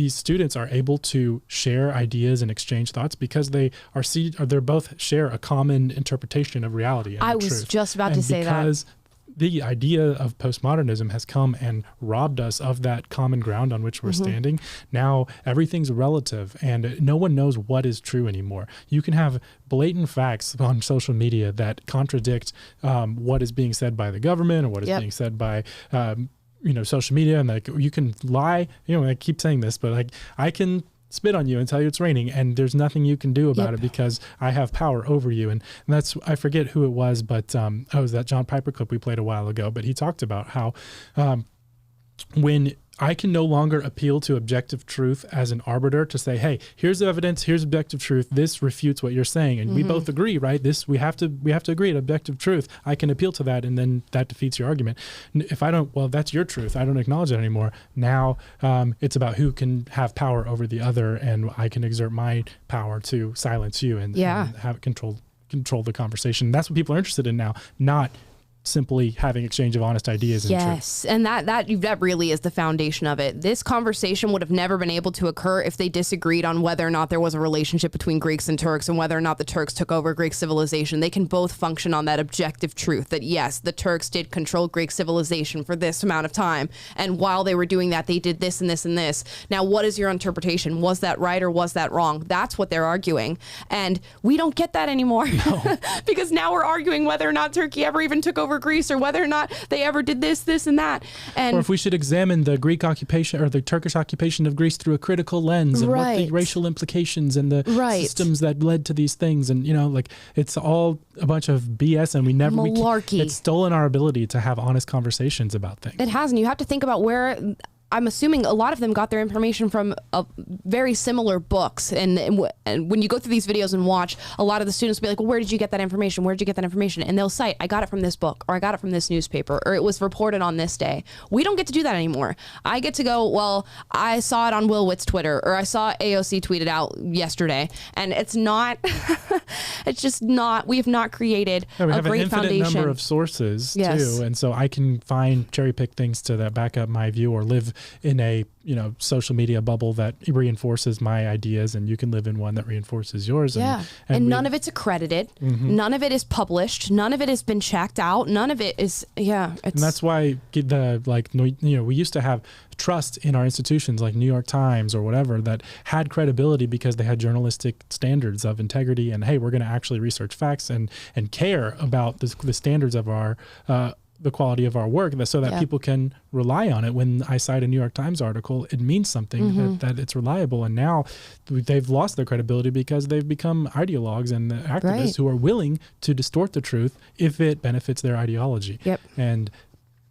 students are able to share ideas and exchange thoughts because they both share a common interpretation of reality. And I was truth. just about to say that. Because the idea of postmodernism has come and robbed us of that common ground on which we're standing. Now everything's relative, and no one knows what is true anymore. You can have blatant facts on social media that contradict what is being said by the government or what is being said by social media, and like you can lie. I keep saying this, but like I can spit on you and tell you it's raining, and there's nothing you can do about it because I have power over you. And that's, I forget who it was, but it was that John Piper clip we played a while ago, but he talked about how when I can no longer appeal to objective truth as an arbiter to say, hey, here's the evidence, here's objective truth, this refutes what you're saying, and we both agree, right? This we have to agree at objective truth. I can appeal to that, and then that defeats your argument. If I don't, well, that's your truth, I don't acknowledge it anymore. Now it's about who can have power over the other, and I can exert my power to silence you and have control the conversation. That's what people are interested in now, not simply having exchange of honest ideas. Yes, and that really is the foundation of it. This conversation would have never been able to occur if they disagreed on whether or not there was a relationship between Greeks and Turks and whether or not the Turks took over Greek civilization. They can both function on that objective truth that yes, the Turks did control Greek civilization for this amount of time, and while they were doing that, they did this and this and this. Now, what is your interpretation? Was that right or was that wrong? That's what they're arguing, and we don't get that anymore. No. Because now we're arguing whether or not Turkey ever even took over Greece, or whether or not they ever did this, and that. And or if we should examine the Greek occupation or the Turkish occupation of Greece through a critical lens and what the racial implications and the systems that led to these things. And, like it's all a bunch of BS, and malarkey. It's stolen our ability to have honest conversations about things. It has, and you have to think about where I'm assuming a lot of them got their information from very similar books. And when you go through these videos and watch, a lot of the students will be like, well, where did you get that information? Where did you get that information? And they'll cite, I got it from this book, or I got it from this newspaper, or it was reported on this day. We don't get to do that anymore. I get to go, well, I saw it on Will Witt's Twitter, or I saw AOC tweeted out yesterday. And it's not, it's just not, we have not created we a have great an infinite foundation. number of sources Yes. too. And so I can find cherry pick things to back up my view, or live in a social media bubble that reinforces my ideas, and you can live in one that reinforces yours. And none of it's accredited. Mm-hmm. None of it is published. None of it has been checked out. None of it is, and that's why we used to have trust in our institutions like New York Times or whatever that had credibility because they had journalistic standards of integrity and, hey, we're going to actually research facts and care about the standards of our the quality of our work, so that people can rely on it. When I cite a New York Times article, it means something, that it's reliable. And now they've lost their credibility because they've become ideologues and activists who are willing to distort the truth if it benefits their ideology. And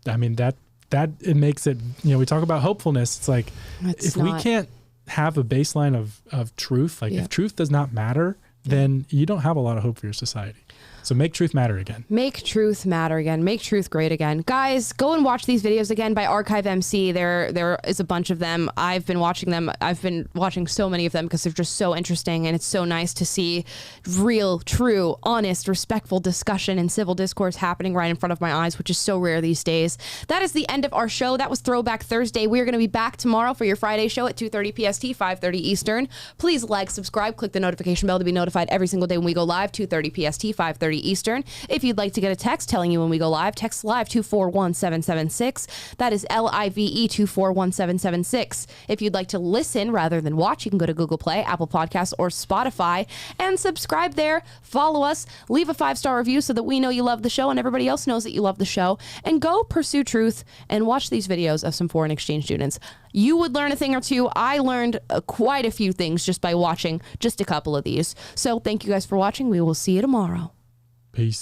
I mean, that it makes it, we talk about hopefulness. It's like, we can't have a baseline of truth, if truth does not matter, then you don't have a lot of hope for your society. So make truth matter again. Make truth matter again. Make truth great again. Guys, go and watch these videos again by Archive MC. There is a bunch of them. I've been watching them. I've been watching so many of them because they're just so interesting, and it's so nice to see real, true, honest, respectful discussion and civil discourse happening right in front of my eyes, which is so rare these days. That is the end of our show. That was Throwback Thursday. We are going to be back tomorrow for your Friday show at 2:30 PST, 5:30 Eastern. Please like, subscribe, click the notification bell to be notified every single day when we go live, 2:30 PST, 5:30 Eastern. If you'd like to get a text telling you when we go live, text live 241776. That is LIVE 241776. If you'd like to listen rather than watch, you can go to Google Play, Apple Podcasts, or Spotify and subscribe there. Follow us, leave a 5-star review so that we know you love the show and everybody else knows that you love the show. And go pursue truth and watch these videos of some foreign exchange students. You would learn a thing or two. I learned quite a few things just by watching just a couple of these. So thank you guys for watching. We will see you tomorrow. Peace.